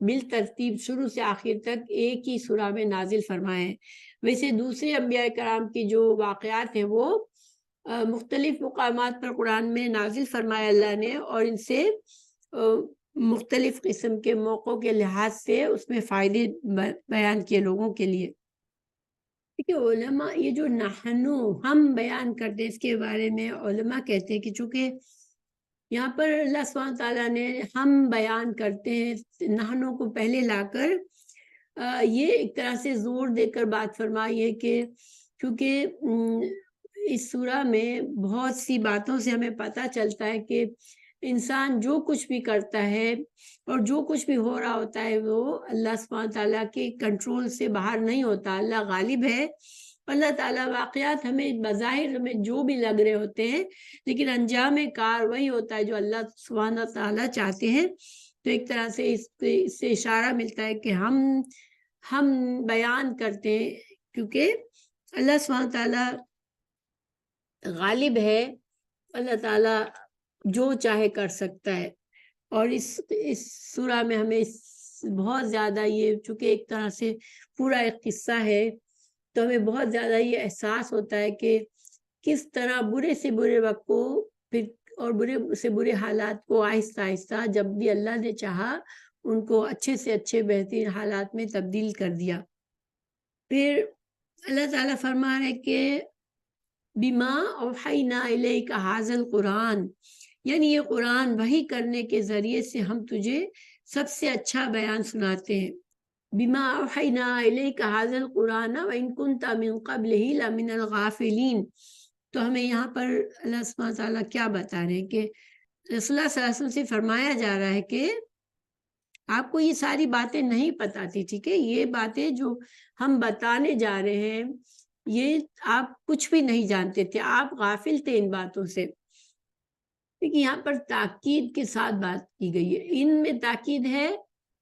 بالترتیب شروع سے آخر تک ایک ہی سورہ میں نازل فرمائے ہیں۔ ویسے دوسرے انبیاء کرام کی جو واقعات ہیں وہ مختلف مقامات پر قرآن میں نازل فرمایا اللہ نے، اور ان سے مختلف قسم کے موقعوں کے لحاظ سے اس میں فائدے بیان کیے لوگوں کے لیے۔ دیکھیے علماء یہ جو نحنو ہم بیان کرتے ہیں، اس کے بارے میں علماء کہتے ہیں کہ چونکہ یہاں پر اللہ سبحانہ تعالیٰ نے ہم بیان کرتے ہیں نحنو کو پہلے لا کر، یہ ایک طرح سے زور دے کر بات فرمائی ہے کہ کیونکہ اس سورہ میں بہت سی باتوں سے ہمیں پتہ چلتا ہے کہ انسان جو کچھ بھی کرتا ہے اور جو کچھ بھی ہو رہا ہوتا ہے وہ اللہ سبحانہ تعالیٰ کے کنٹرول سے باہر نہیں ہوتا، اللہ غالب ہے۔ اللہ تعالیٰ واقعات ہمیں بظاہر ہمیں جو بھی لگ رہے ہوتے ہیں، لیکن انجام کار وہی ہوتا ہے جو اللہ سبحانہ تعالیٰ چاہتے ہیں۔ تو ایک طرح سے اس سے اشارہ ملتا ہے کہ ہم بیان کرتے ہیں کیونکہ اللہ سبحانہ تعالیٰ غالب ہے، اللہ تعالیٰ جو چاہے کر سکتا ہے۔ اور اس سورہ میں ہمیں بہت زیادہ یہ چونکہ ایک طرح سے پورا ایک قصہ ہے، تو ہمیں بہت زیادہ یہ احساس ہوتا ہے کہ کس طرح برے سے برے وقت کو پھر اور برے سے برے حالات کو آہستہ آہستہ جب بھی اللہ نے چاہا ان کو اچھے سے اچھے بہترین حالات میں تبدیل کر دیا۔ پھر اللہ تعالیٰ فرما رہے کہ بما اوحینا الیک ھذا القرآن، یعنی یہ قرآن وحی کرنے کے ذریعے سے ہم تجھے سب سے اچھا بیان سناتے ہیں۔ بما اوحینا الیک ھذا القرآن وان کنت من قبلہ لمن الغافلین، تو ہمیں یہاں پر اللہ سبحانہ تعالیٰ کیا بتا رہے ہیں کہ رسول اللہ صلی اللہ علیہ وسلم سے فرمایا جا رہا ہے کہ آپ کو یہ ساری باتیں نہیں پتا تھی، ٹھیک ہے، یہ باتیں جو ہم بتانے جا رہے ہیں یہ آپ کچھ بھی نہیں جانتے تھے، آپ غافل تھے ان باتوں سے۔ لیکن یہاں پر تاکید کے ساتھ بات کی گئی ہے، ان میں تاکید ہے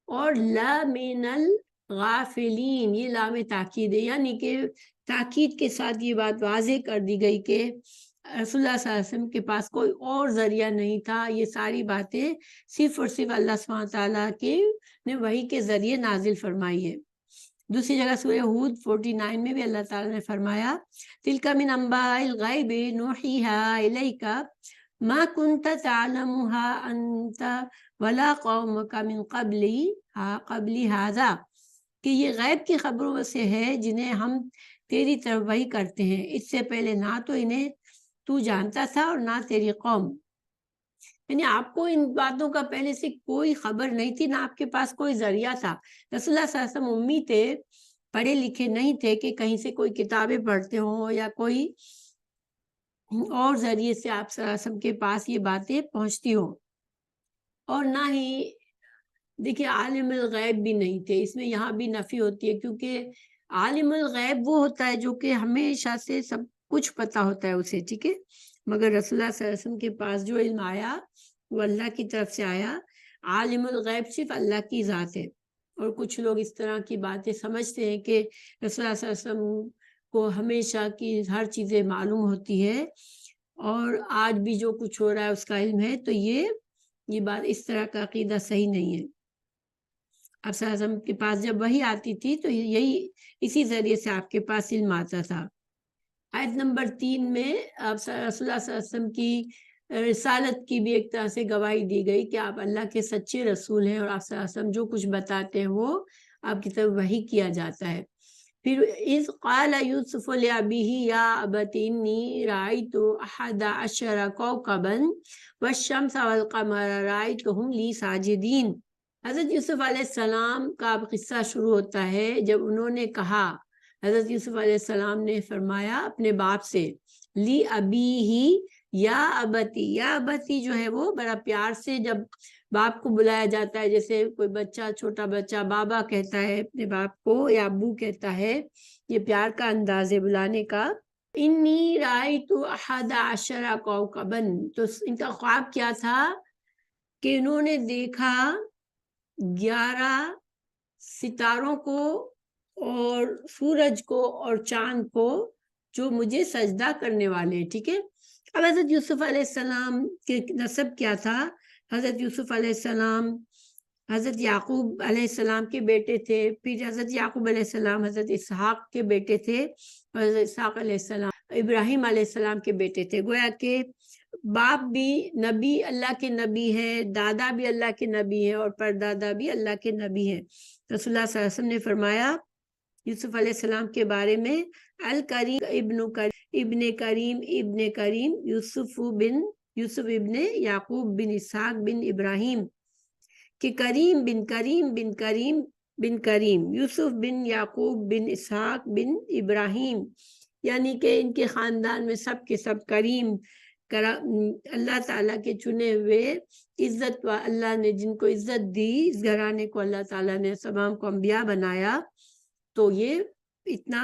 اور لا من الغافلین، یہ لام تاکید ہے، یعنی کہ تاکید کے ساتھ یہ بات واضح کر دی گئی کہ رسول اللہ صلی اللہ علیہ وسلم کے پاس کوئی اور ذریعہ نہیں تھا، یہ ساری باتیں صرف اور صرف اللہ سبحانہ تعالیٰ کے نے وحی کے ذریعے نازل فرمائی ہے۔ دوسری جگہ سورہ ہود 49 میں بھی اللہ تعالیٰ نے فرمایا تلک من انباء الغیب نوحیہا الیک ما کنت تعلمها انت ولا قومک من قبل ھذا، کہ یہ غیب کی خبروں سے ہے جنہیں ہم تیری طرف وحی کرتے ہیں، اس سے پہلے نہ تو انہیں تو جانتا تھا اور نہ تیری قوم، یعنی آپ کو ان باتوں کا پہلے سے کوئی خبر نہیں تھی، نہ آپ کے پاس کوئی ذریعہ تھا۔ رسول اللہ صلی اللہ علیہ وسلم امی تھے، پڑھے لکھے نہیں تھے کہ کہیں سے کوئی کتابیں پڑھتے ہوں یا کوئی اور ذریعے سے آپ صلی اللہ علیہ وسلم کے پاس یہ باتیں پہنچتی ہوں، اور نہ ہی دیکھیے عالم الغیب بھی نہیں تھے، اس میں یہاں بھی نفی ہوتی ہے، کیونکہ عالم الغیب وہ ہوتا ہے جو کہ ہمیشہ سے سب کچھ پتا ہوتا ہے اسے، ٹھیک ہے، مگر رسول اللہ صلی اللہ علیہ وسلم کے پاس جو علم آیا وہ اللہ کی طرف سے آیا۔ عالم الغیب صرف اللہ کی ذات ہے، اور کچھ لوگ اس طرح کی باتیں سمجھتے ہیں کہ رسول اللہ صلی اللہ علیہ وسلم کو ہمیشہ کی ہر چیزیں معلوم ہوتی ہے اور آج بھی جو کچھ ہو رہا ہے اس کا علم ہے، تو یہ بات اس طرح کا عقیدہ صحیح نہیں ہے۔ آپ صلی اللہ علیہ وسلم کے پاس جب وحی آتی تھی تو یہی اسی ذریعے سے آپ کے پاس علم آتا تھا۔ آیت نمبر 3 میں آپ رسول اللہ صلی اللہ علیہ وسلم کی رسالت کی بھی ایک طرح سے گواہی دی گئی کہ آپ اللہ کے سچے رسول ہیں، اور آپ صلی اللہ علیہ وسلم جو کچھ بتاتے ہیں وہ آپ کی طرف وحی کیا جاتا ہے۔ پھر اذ قال یوسف لأبیہ یا ابت انی رأیت احد عشر کوکبا والشمس والقمر رأیتہم لی ساجدین، حضرت یوسف علیہ السلام کا قصہ شروع ہوتا ہے جب انہوں نے کہا، حضرت یوسف علیہ السلام نے فرمایا اپنے باپ سے، لی ابیہ یا ابتی، یا ابتی جو ہے وہ بڑا پیار سے جب باپ کو بلایا جاتا ہے، جیسے کوئی بچہ چھوٹا بچہ بابا کہتا ہے اپنے باپ کو یا ابو کہتا ہے، یہ پیار کا انداز ہے بلانے کا۔ انی رأیت احد عشر کوکبا، تو ان کا خواب کیا تھا کہ انہوں نے دیکھا 11 ستاروں کو اور سورج کو اور چاند کو جو مجھے سجدہ کرنے والے ہیں، ٹھیک ہے۔ اب حضرت یوسف علیہ السلام کے نسب کیا تھا؟ حضرت یوسف علیہ السلام حضرت یعقوب علیہ السلام کے بیٹے تھے، پھر حضرت یعقوب علیہ السلام حضرت اسحاق کے بیٹے تھے، اور حضرت اسحاق علیہ السلام ابراہیم علیہ السلام کے بیٹے تھے۔ گویا کہ باپ بھی نبی، اللہ کے نبی ہے، دادا بھی اللہ کے نبی ہے، اور پردادا بھی اللہ کے نبی ہے۔ رسول اللہ صلی اللہ علیہ وسلم نے فرمایا یوسف علیہ السلام کے بارے میں، الکریم ابن کریم یوسف ابن یعقوب بن اسحاق بن ابراہیم، کہ کریم بن کریم بن کریم بن کریم، یوسف بن یعقوب بن اسحاق بن ابراہیم، یعنی کہ ان کے خاندان میں سب کے سب کریم، اللہ تعالیٰ کے چنے ہوئے عزت، اللہ نے جن کو عزت دی، اس گھرانے کو اللہ تعالیٰ نے تمام کو انبیاء بنایا، تو یہ اتنا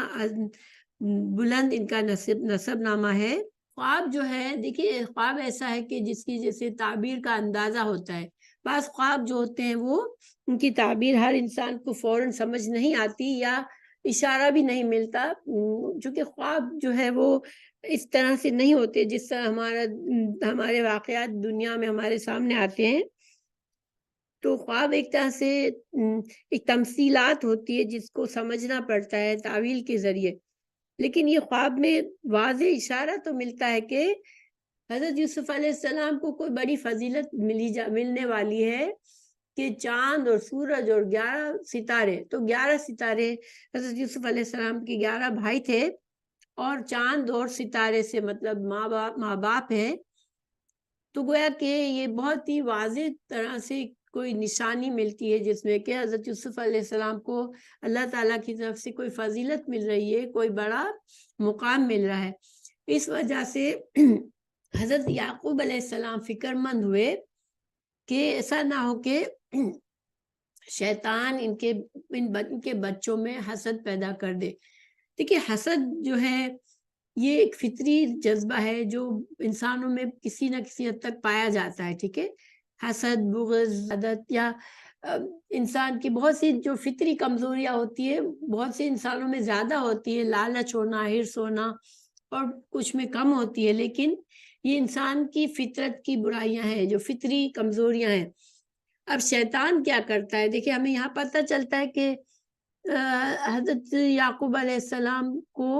بلند ان کا نسب نامہ ہے۔ خواب جو ہے، دیکھیے خواب ایسا ہے کہ جس کی جیسے تعبیر کا اندازہ ہوتا ہے، بعض خواب جو ہوتے ہیں وہ ان کی تعبیر ہر انسان کو فوراً سمجھ نہیں آتی یا اشارہ بھی نہیں ملتا، چونکہ خواب جو ہے وہ اس طرح سے نہیں ہوتے جس طرح ہمارے واقعات دنیا میں ہمارے سامنے آتے ہیں۔ تو خواب ایک طرح سے ایک تمثیلات ہوتی ہے جس کو سمجھنا پڑتا ہے تعویل کے ذریعے۔ لیکن یہ خواب میں واضح اشارہ تو ملتا ہے کہ حضرت یوسف علیہ السلام کو کوئی بڑی فضیلت ملنے والی ہے کہ چاند اور سورج اور 11 ستارے، تو 11 ستارے حضرت یوسف علیہ السلام کے 11 بھائی تھے، اور چاند اور ستارے سے مطلب ماں باپ ہے، تو گویا کہ یہ بہت ہی واضح طرح سے کوئی نشانی ملتی ہے جس میں کہ حضرت یوسف علیہ السلام کو اللہ تعالیٰ کی طرف سے کوئی فضیلت مل رہی ہے، کوئی بڑا مقام مل رہا ہے۔ اس وجہ سے حضرت یعقوب علیہ السلام فکر مند ہوئے کہ ایسا نہ ہو کہ شیطان ان کے بچوں میں حسد پیدا کر دے۔ دیکھیے حسد جو ہے یہ ایک فطری جذبہ ہے جو انسانوں میں کسی نہ کسی حد تک پایا جاتا ہے، ٹھیک ہے۔ حسد، بغض، عادت یا انسان کی بہت سی جو فطری کمزوریاں ہوتی ہے، بہت سے انسانوں میں زیادہ ہوتی ہے، لالچ ہونا، ہرس ہونا، اور کچھ میں کم ہوتی ہے، لیکن یہ انسان کی فطرت کی برائیاں ہیں، جو فطری کمزوریاں ہیں۔ اب شیطان کیا کرتا ہے؟ دیکھیں ہمیں یہاں پتہ چلتا ہے کہ حضرت یعقوب علیہ السلام کو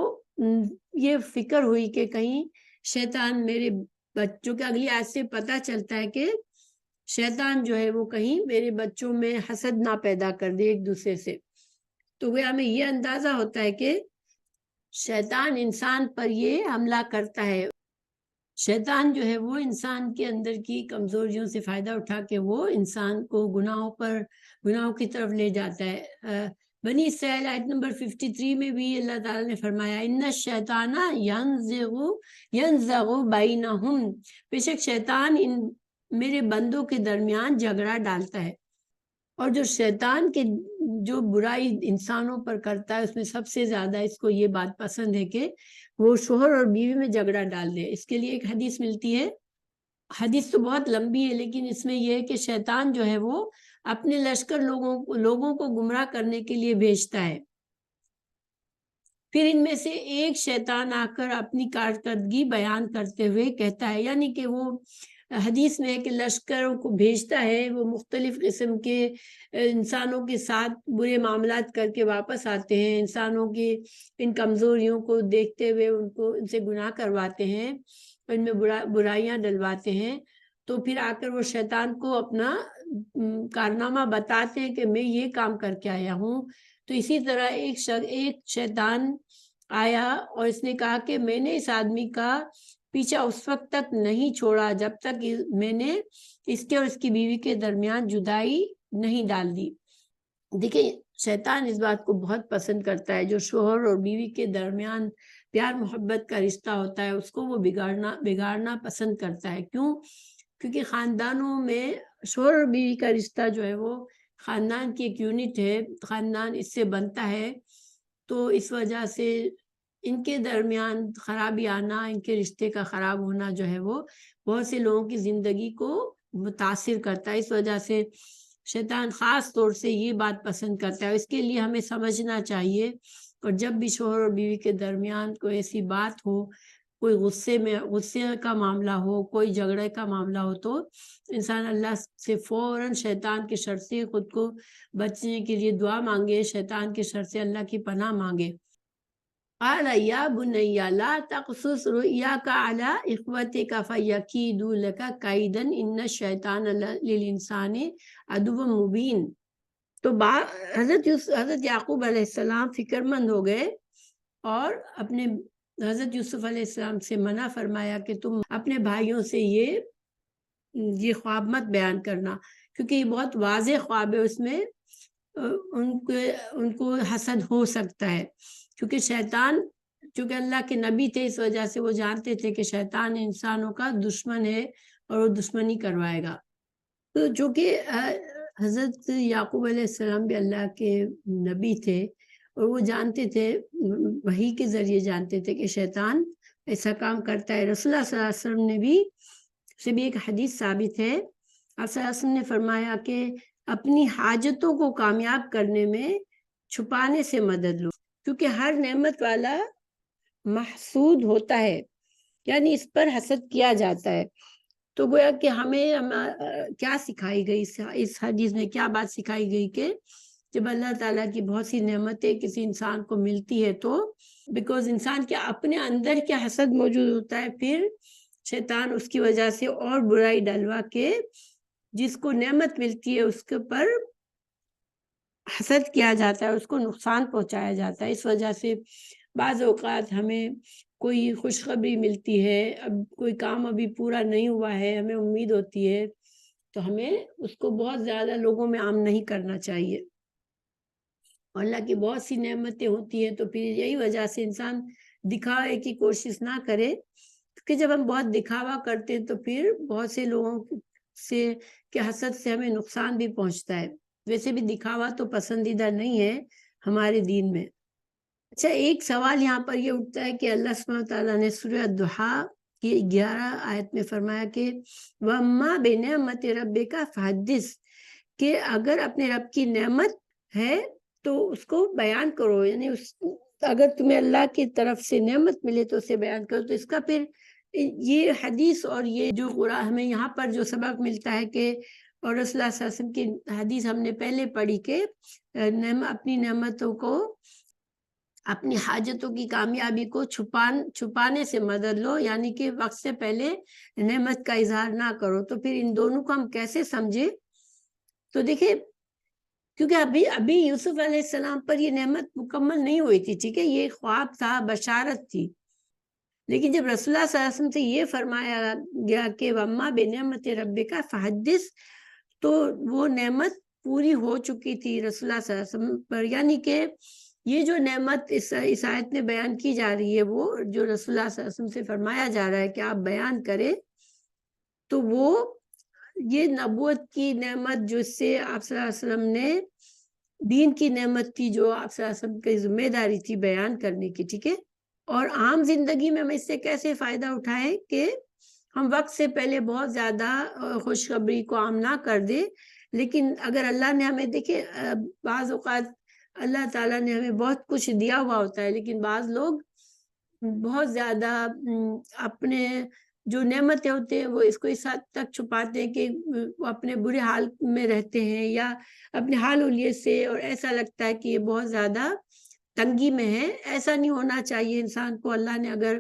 یہ فکر ہوئی کہ کہیں شیطان میرے بچوں کے، اگلی آیت سے پتہ چلتا ہے کہ شیطان جو ہے وہ کہیں میرے بچوں میں حسد نہ پیدا کر دے ایک دوسرے سے۔ تو وہ ہمیں یہ اندازہ ہوتا ہے کہ شیطان انسان پر یہ حملہ کرتا ہے، شیطان جو ہے وہ انسان کے اندر کی کمزوریوں سے فائدہ اٹھا کے وہ انسان کو گناہوں کی طرف لے جاتا ہے۔ بنی اسرائیل آیت نمبر 53 میں بھی اللہ تعالیٰ نے فرمایا ان الشیطان ینزغ بینہم، بے شک شیطان میرے بندوں کے درمیان جھگڑا ڈالتا ہے۔ اور جو شیطان کے جو برائی انسانوں پر کرتا ہے اس میں سب سے زیادہ اس کو یہ بات پسند ہے کہ وہ شوہر اور بیوی میں جھگڑا ڈال دے۔ اس کے لیے ایک حدیث ملتی ہے، حدیث تو بہت لمبی ہے لیکن اس میں یہ ہے کہ شیطان جو ہے وہ اپنے لشکر لوگوں کو گمراہ کرنے کے لیے بھیجتا ہے، پھر ان میں سے ایک شیطان آ کر اپنی کارکردگی بیان کرتے ہوئے کہتا ہے، یعنی کہ وہ حدیث میں ہے کہ لشکروں کو بھیجتا ہے، وہ مختلف قسم کے انسانوں کے ساتھ برے معاملات کر کے واپس آتے ہیں، انسانوں کی ان کمزوریوں کو دیکھتے ہوئے ان سے گناہ کرواتے ہیں، ان میں برائیاں ڈلواتے ہیں، تو پھر آ کر وہ شیطان کو اپنا کارنامہ بتاتے ہیں کہ میں یہ کام کر کے آیا ہوں۔ تو اسی طرح ایک شیطان آیا اور اس نے کہا کہ میں نے اس آدمی کا پیچھا اس وقت تک نہیں چھوڑا جب تک میں نے اس کے اور اس کی بیوی کے درمیان جدائی نہیں ڈال دی۔ دیکھیں شیطان اس بات کو بہت پسند کرتا ہے، جو شوہر اور بیوی کے درمیان پیار محبت کا رشتہ ہوتا ہے اس کو وہ بگاڑنا پسند کرتا ہے۔ کیوں؟ کیونکہ خاندانوں میں شوہر اور بیوی کا رشتہ جو ہے وہ خاندان کی ایک یونٹ ہے، خاندان اس سے بنتا ہے، تو اس وجہ سے ان کے درمیان خرابی آنا، ان کے رشتے کا خراب ہونا جو ہے وہ بہت سے لوگوں کی زندگی کو متاثر کرتا ہے۔ اس وجہ سے شیطان خاص طور سے یہ بات پسند کرتا ہے، اس کے لیے ہمیں سمجھنا چاہیے، اور جب بھی شوہر اور بیوی کے درمیان کوئی ایسی بات ہو، کوئی غصے کا معاملہ ہو، کوئی جھگڑے کا معاملہ ہو، تو انسان اللہ سے فوراً شیطان کے شر سے خود کو بچنے کے لیے دعا مانگے، شیطان کے شر سے اللہ کی پناہ مانگے۔ قال یا بنی لا تقصص رؤیاک علی اخوتک فیکیدوا لک کیدا ان الشیطان للانسان عدو مبین۔ تو حضرت یعقوب علیہ السلام فکر مند ہو گئے اور اپنے حضرت یوسف علیہ السلام سے منع فرمایا کہ تم اپنے بھائیوں سے یہ خواب مت بیان کرنا، کیونکہ یہ بہت واضح خواب ہے، اس میں ان کو حسد ہو سکتا ہے، کیونکہ شیطان چونکہ اللہ کے نبی تھے اس وجہ سے وہ جانتے تھے کہ شیطان انسانوں کا دشمن ہے اور وہ دشمنی کروائے گا۔ تو جو کہ حضرت یعقوب علیہ السلام بھی اللہ کے نبی تھے اور وہ جانتے تھے، وحی کے ذریعے جانتے تھے کہ شیطان ایسا کام کرتا ہے۔ رسول اللہ صلی اللہ علیہ وسلم نے بھی سے بھی ایک حدیث ثابت ہے، آپ صلی اللہ علیہ وسلم نے فرمایا کہ اپنی حاجتوں کو کامیاب کرنے میں چھپانے سے مدد لو، کیونکہ ہر نعمت والا محسود ہوتا ہے، یعنی اس پر حسد کیا جاتا ہے۔ تو گویا کہ ہمیں کیا سکھائی گئی اس حدیث میں، کیا بات سکھائی گئی کہ جب اللہ تعالیٰ کی بہت سی نعمتیں کسی انسان کو ملتی ہے تو بیکاز انسان کے اپنے اندر کیا حسد موجود ہوتا ہے، پھر شیطان اس کی وجہ سے اور برائی ڈلوا کے جس کو نعمت ملتی ہے اس کے اوپر حسد کیا جاتا ہے، اس کو نقصان پہنچایا جاتا ہے۔ اس وجہ سے بعض اوقات ہمیں کوئی خوشخبری ملتی ہے، اب کوئی کام ابھی پورا نہیں ہوا ہے، ہمیں امید ہوتی ہے، تو ہمیں اس کو بہت زیادہ لوگوں میں عام نہیں کرنا چاہیے۔ اور اللہ کی بہت سی نعمتیں ہوتی ہیں، تو پھر یہی وجہ سے انسان دکھاوے کی کوشش نہ کرے، کہ جب ہم بہت دکھاوا کرتے ہیں تو پھر بہت سے لوگوں سے کہ حسد سے ہمیں نقصان بھی پہنچتا ہے۔ ویسے بھی دکھاوا تو پسندیدہ نہیں ہے ہمارے دین میں۔ اچھا، ایک سوال یہاں پر یہ اٹھتا ہے کہ اللہ سبحانہ تعالیٰ نے سورہ الضحیٰ کی 11 آیت میں فرمایا کہ وَأَمَّا بِنِعْمَتِ رَبِّكَ فَحَدِّثْ، کہ اگر اپنے رب کی نعمت ہے تو اس کو بیان کرو، یعنی اگر تمہیں اللہ کی طرف سے نعمت ملے تو اسے بیان کرو۔ تو اس کا پھر یہ حدیث اور یہ جو قرآن ہمیں یہاں پر جو سبق ملتا ہے کہ اور رسول اللہ صلی اللہ علیہ وسلم کی حدیث ہم نے پہلے پڑھی کہ اپنی نعمتوں کو، اپنی حاجتوں کی کامیابی کو چھپانے سے مدد لو، یعنی کہ وقت سے پہلے نعمت کا اظہار نہ کرو۔ تو پھر ان دونوں کو ہم کیسے سمجھے؟ تو دیکھیں، کیونکہ ابھی یوسف علیہ السلام پر یہ نعمت مکمل نہیں ہوئی تھی، ٹھیک ہے، یہ خواب تھا، بشارت تھی، لیکن جب رسول اللہ صلی اللہ علیہ وسلم سے یہ فرمایا گیا کہ وَأَمَّا بِنِعْمَتِ رَبِّكَ فَحَدِّثْ، تو وہ نعمت پوری ہو چکی تھی رسول اللہ صلی اللہ علیہ وسلم پر، یعنی کہ یہ جو نعمت اس آیت میں بیان کی جا رہی ہے، وہ جو رسول اللہ صلی اللہ علیہ وسلم سے فرمایا جا رہا ہے کہ آپ بیان کریں، تو وہ یہ نبوت کی نعمت جو اس سے آپ صلی اللہ علیہ وسلم نے دین کی نعمت تھی، جو آپ صلی اللہ علیہ وسلم کی ذمہ داری تھی بیان کرنے کی، ٹھیک ہے۔ اور عام زندگی میں ہم اس سے کیسے فائدہ اٹھائیں کہ ہم وقت سے پہلے بہت زیادہ خوشخبری کو عام نہ کر دیں، لیکن اگر اللہ نے ہمیں، دیکھیں بعض اوقات اللہ تعالیٰ نے ہمیں بہت کچھ دیا ہوا ہوتا ہے، لیکن بعض لوگ بہت زیادہ اپنے جو نعمتیں ہوتے ہیں وہ اس کو اس حد تک چھپاتے ہیں کہ وہ اپنے برے حال میں رہتے ہیں یا اپنے حال حلیے سے، اور ایسا لگتا ہے کہ یہ بہت زیادہ تنگی میں ہے۔ ایسا نہیں ہونا چاہیے، انسان کو اللہ نے اگر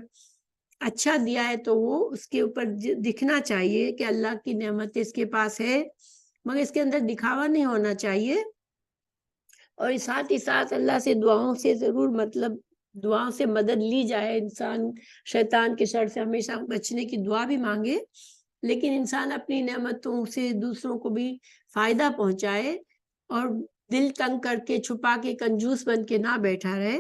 اچھا دیا ہے تو وہ اس کے اوپر دکھنا چاہیے کہ اللہ کی نعمت اس کے پاس ہے، مگر اس کے اندر دکھاوا نہیں ہونا چاہیے۔ اور ساتھ ہی ساتھ اللہ سے دعاؤں سے ضرور، مطلب دعاؤں سے مدد لی جائے، انسان شیطان کے شر سے ہمیشہ بچنے کی دعا بھی مانگے، لیکن انسان اپنی نعمتوں سے دوسروں کو بھی فائدہ پہنچائے اور دل تنگ کر کے چھپا کے کنجوس بن کے نہ بیٹھا رہے،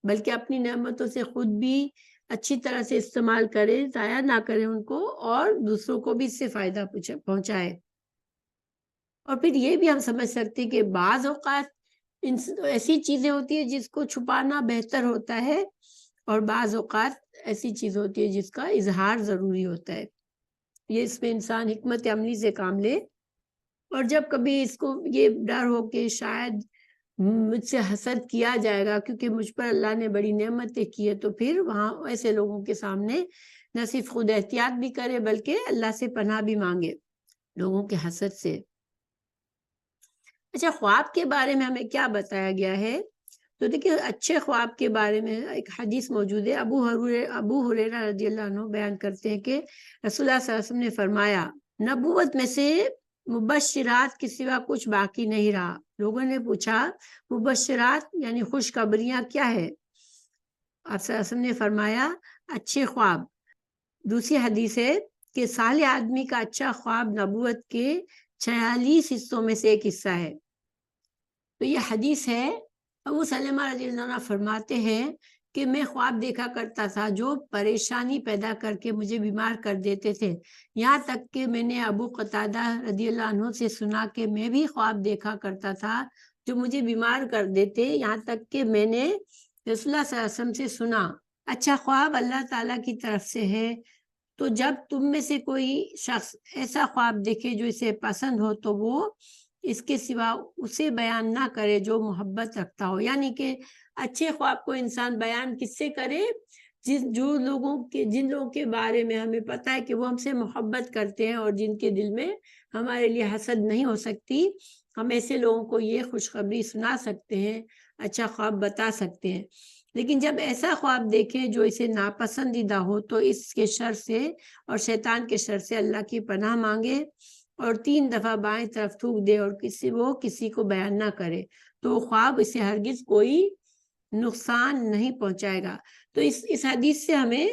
بلکہ اپنی نعمتوں سے خود بھی اچھی طرح سے استعمال کرے، ضائع نہ کرے ان کو، اور دوسروں کو بھی اس سے فائدہ پہنچائے۔ اور پھر یہ بھی ہم سمجھ سکتے کہ بعض اوقات ایسی چیزیں ہوتی ہیں جس کو چھپانا بہتر ہوتا ہے، اور بعض اوقات ایسی چیز ہوتی ہے جس کا اظہار ضروری ہوتا ہے۔ یہ اس میں انسان حکمت عملی سے کام لے، اور جب کبھی اس کو یہ ڈر ہو کہ شاید مجھ سے حسد کیا جائے گا کیونکہ مجھ پر اللہ نے بڑی نعمتیں کی ہے، تو پھر وہاں ایسے لوگوں کے سامنے نہ صرف خود احتیاط بھی کرے بلکہ اللہ سے پناہ بھی مانگے لوگوں کے حسد سے۔ اچھا، خواب کے بارے میں ہمیں کیا بتایا گیا ہے؟ تو دیکھیں، اچھے خواب کے بارے میں ایک حدیث موجود ہے، ابو ہریرہ رضی اللہ عنہ بیان کرتے ہیں کہ رسول اللہ صلی اللہ علیہ وسلم نے فرمایا، نبوت میں سے مبشرات کے سوا کچھ باقی نہیں رہا۔ لوگوں نے پوچھا مبشرات یعنی خوشخبریاں کیا ہے؟ آپ صلی اللہ علیہ وسلم نے فرمایا اچھے خواب۔ دوسری حدیث ہے کہ صالح آدمی کا اچھا خواب نبوت کے 46 حصوں میں سے ایک حصہ ہے۔ تو یہ حدیث ہے، ابو سلمہ رضی اللہ عنہ فرماتے ہیں کہ میں خواب دیکھا کرتا تھا جو پریشانی پیدا کر کے مجھے بیمار کر دیتے تھے، یہاں تک کہ میں نے ابو قتادہ رضی اللہ عنہ سے سنا کہ میں بھی خواب دیکھا کرتا تھا جو مجھے بیمار کر دیتے، یہاں تک کہ میں نے رسول اللہ صلی اللہ علیہ وسلم سے سنا اچھا خواب اللہ تعالیٰ کی طرف سے ہے۔ تو جب تم میں سے کوئی شخص ایسا خواب دیکھے جو اسے پسند ہو تو وہ اس کے سوا اسے بیان نہ کرے جو محبت رکھتا ہو، یعنی کہ اچھے خواب کو انسان بیان کس سے کرے؟ جن لوگوں کے بارے میں ہمیں پتہ ہے کہ وہ ہم سے محبت کرتے ہیں اور جن کے دل میں ہمارے لیے حسد نہیں ہو سکتی، ہم ایسے لوگوں کو یہ خوشخبری سنا سکتے ہیں، اچھا خواب بتا سکتے ہیں۔ لیکن جب ایسا خواب دیکھیں جو اسے ناپسندیدہ ہو تو اس کے شر سے اور شیطان کے شر سے اللہ کی پناہ مانگے اور 3 دفعہ بائیں طرف تھوک دے اور کسی کو بیان نہ کرے، تو خواب اسے ہرگز کوئی نقصان نہیں پہنچائے گا۔ تو اس حدیث سے ہمیں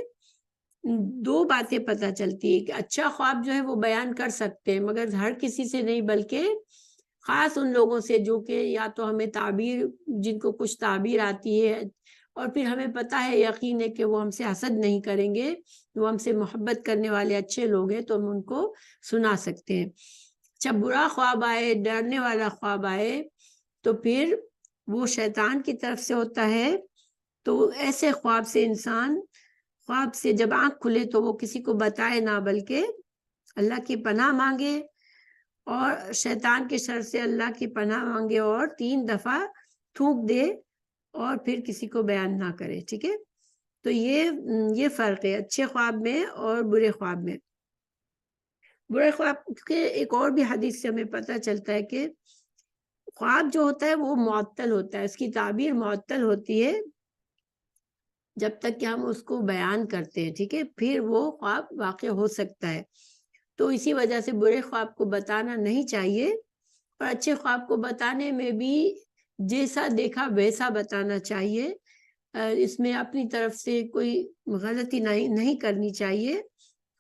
2 باتیں پتہ چلتی ہے کہ اچھا خواب جو ہے وہ بیان کر سکتے ہیں، مگر ہر کسی سے نہیں، بلکہ خاص ان لوگوں سے جو کہ یا تو ہمیں تعبیر، جن کو کچھ تعبیر آتی ہے، اور پھر ہمیں پتہ ہے، یقین ہے کہ وہ ہم سے حسد نہیں کریں گے، وہ ہم سے محبت کرنے والے اچھے لوگ ہیں، تو ہم ان کو سنا سکتے ہیں۔ جب برا خواب آئے، ڈرنے والا خواب آئے، تو پھر وہ شیطان کی طرف سے ہوتا ہے۔ تو ایسے خواب سے انسان، خواب سے جب آنکھ کھلے تو وہ کسی کو بتائے نہ، بلکہ اللہ کی پناہ مانگے اور شیطان کے شر سے اللہ کی پناہ مانگے اور 3 دفعہ تھوک دے اور پھر کسی کو بیان نہ کرے، ٹھیک ہے؟ تو یہ فرق ہے اچھے خواب میں اور برے خواب میں۔ برے خواب کے ایک اور بھی حدیث سے ہمیں پتہ چلتا ہے کہ خواب جو ہوتا ہے وہ معطل ہوتا ہے، اس کی تعبیر معطل ہوتی ہے جب تک کہ ہم اس کو بیان کرتے ہیں، ٹھیک ہے؟ پھر وہ خواب واقع ہو سکتا ہے۔ تو اسی وجہ سے برے خواب کو بتانا نہیں چاہیے، اور اچھے خواب کو بتانے میں بھی جیسا دیکھا ویسا بتانا چاہیے، اس میں اپنی طرف سے کوئی غلطی نہیں کرنی چاہیے،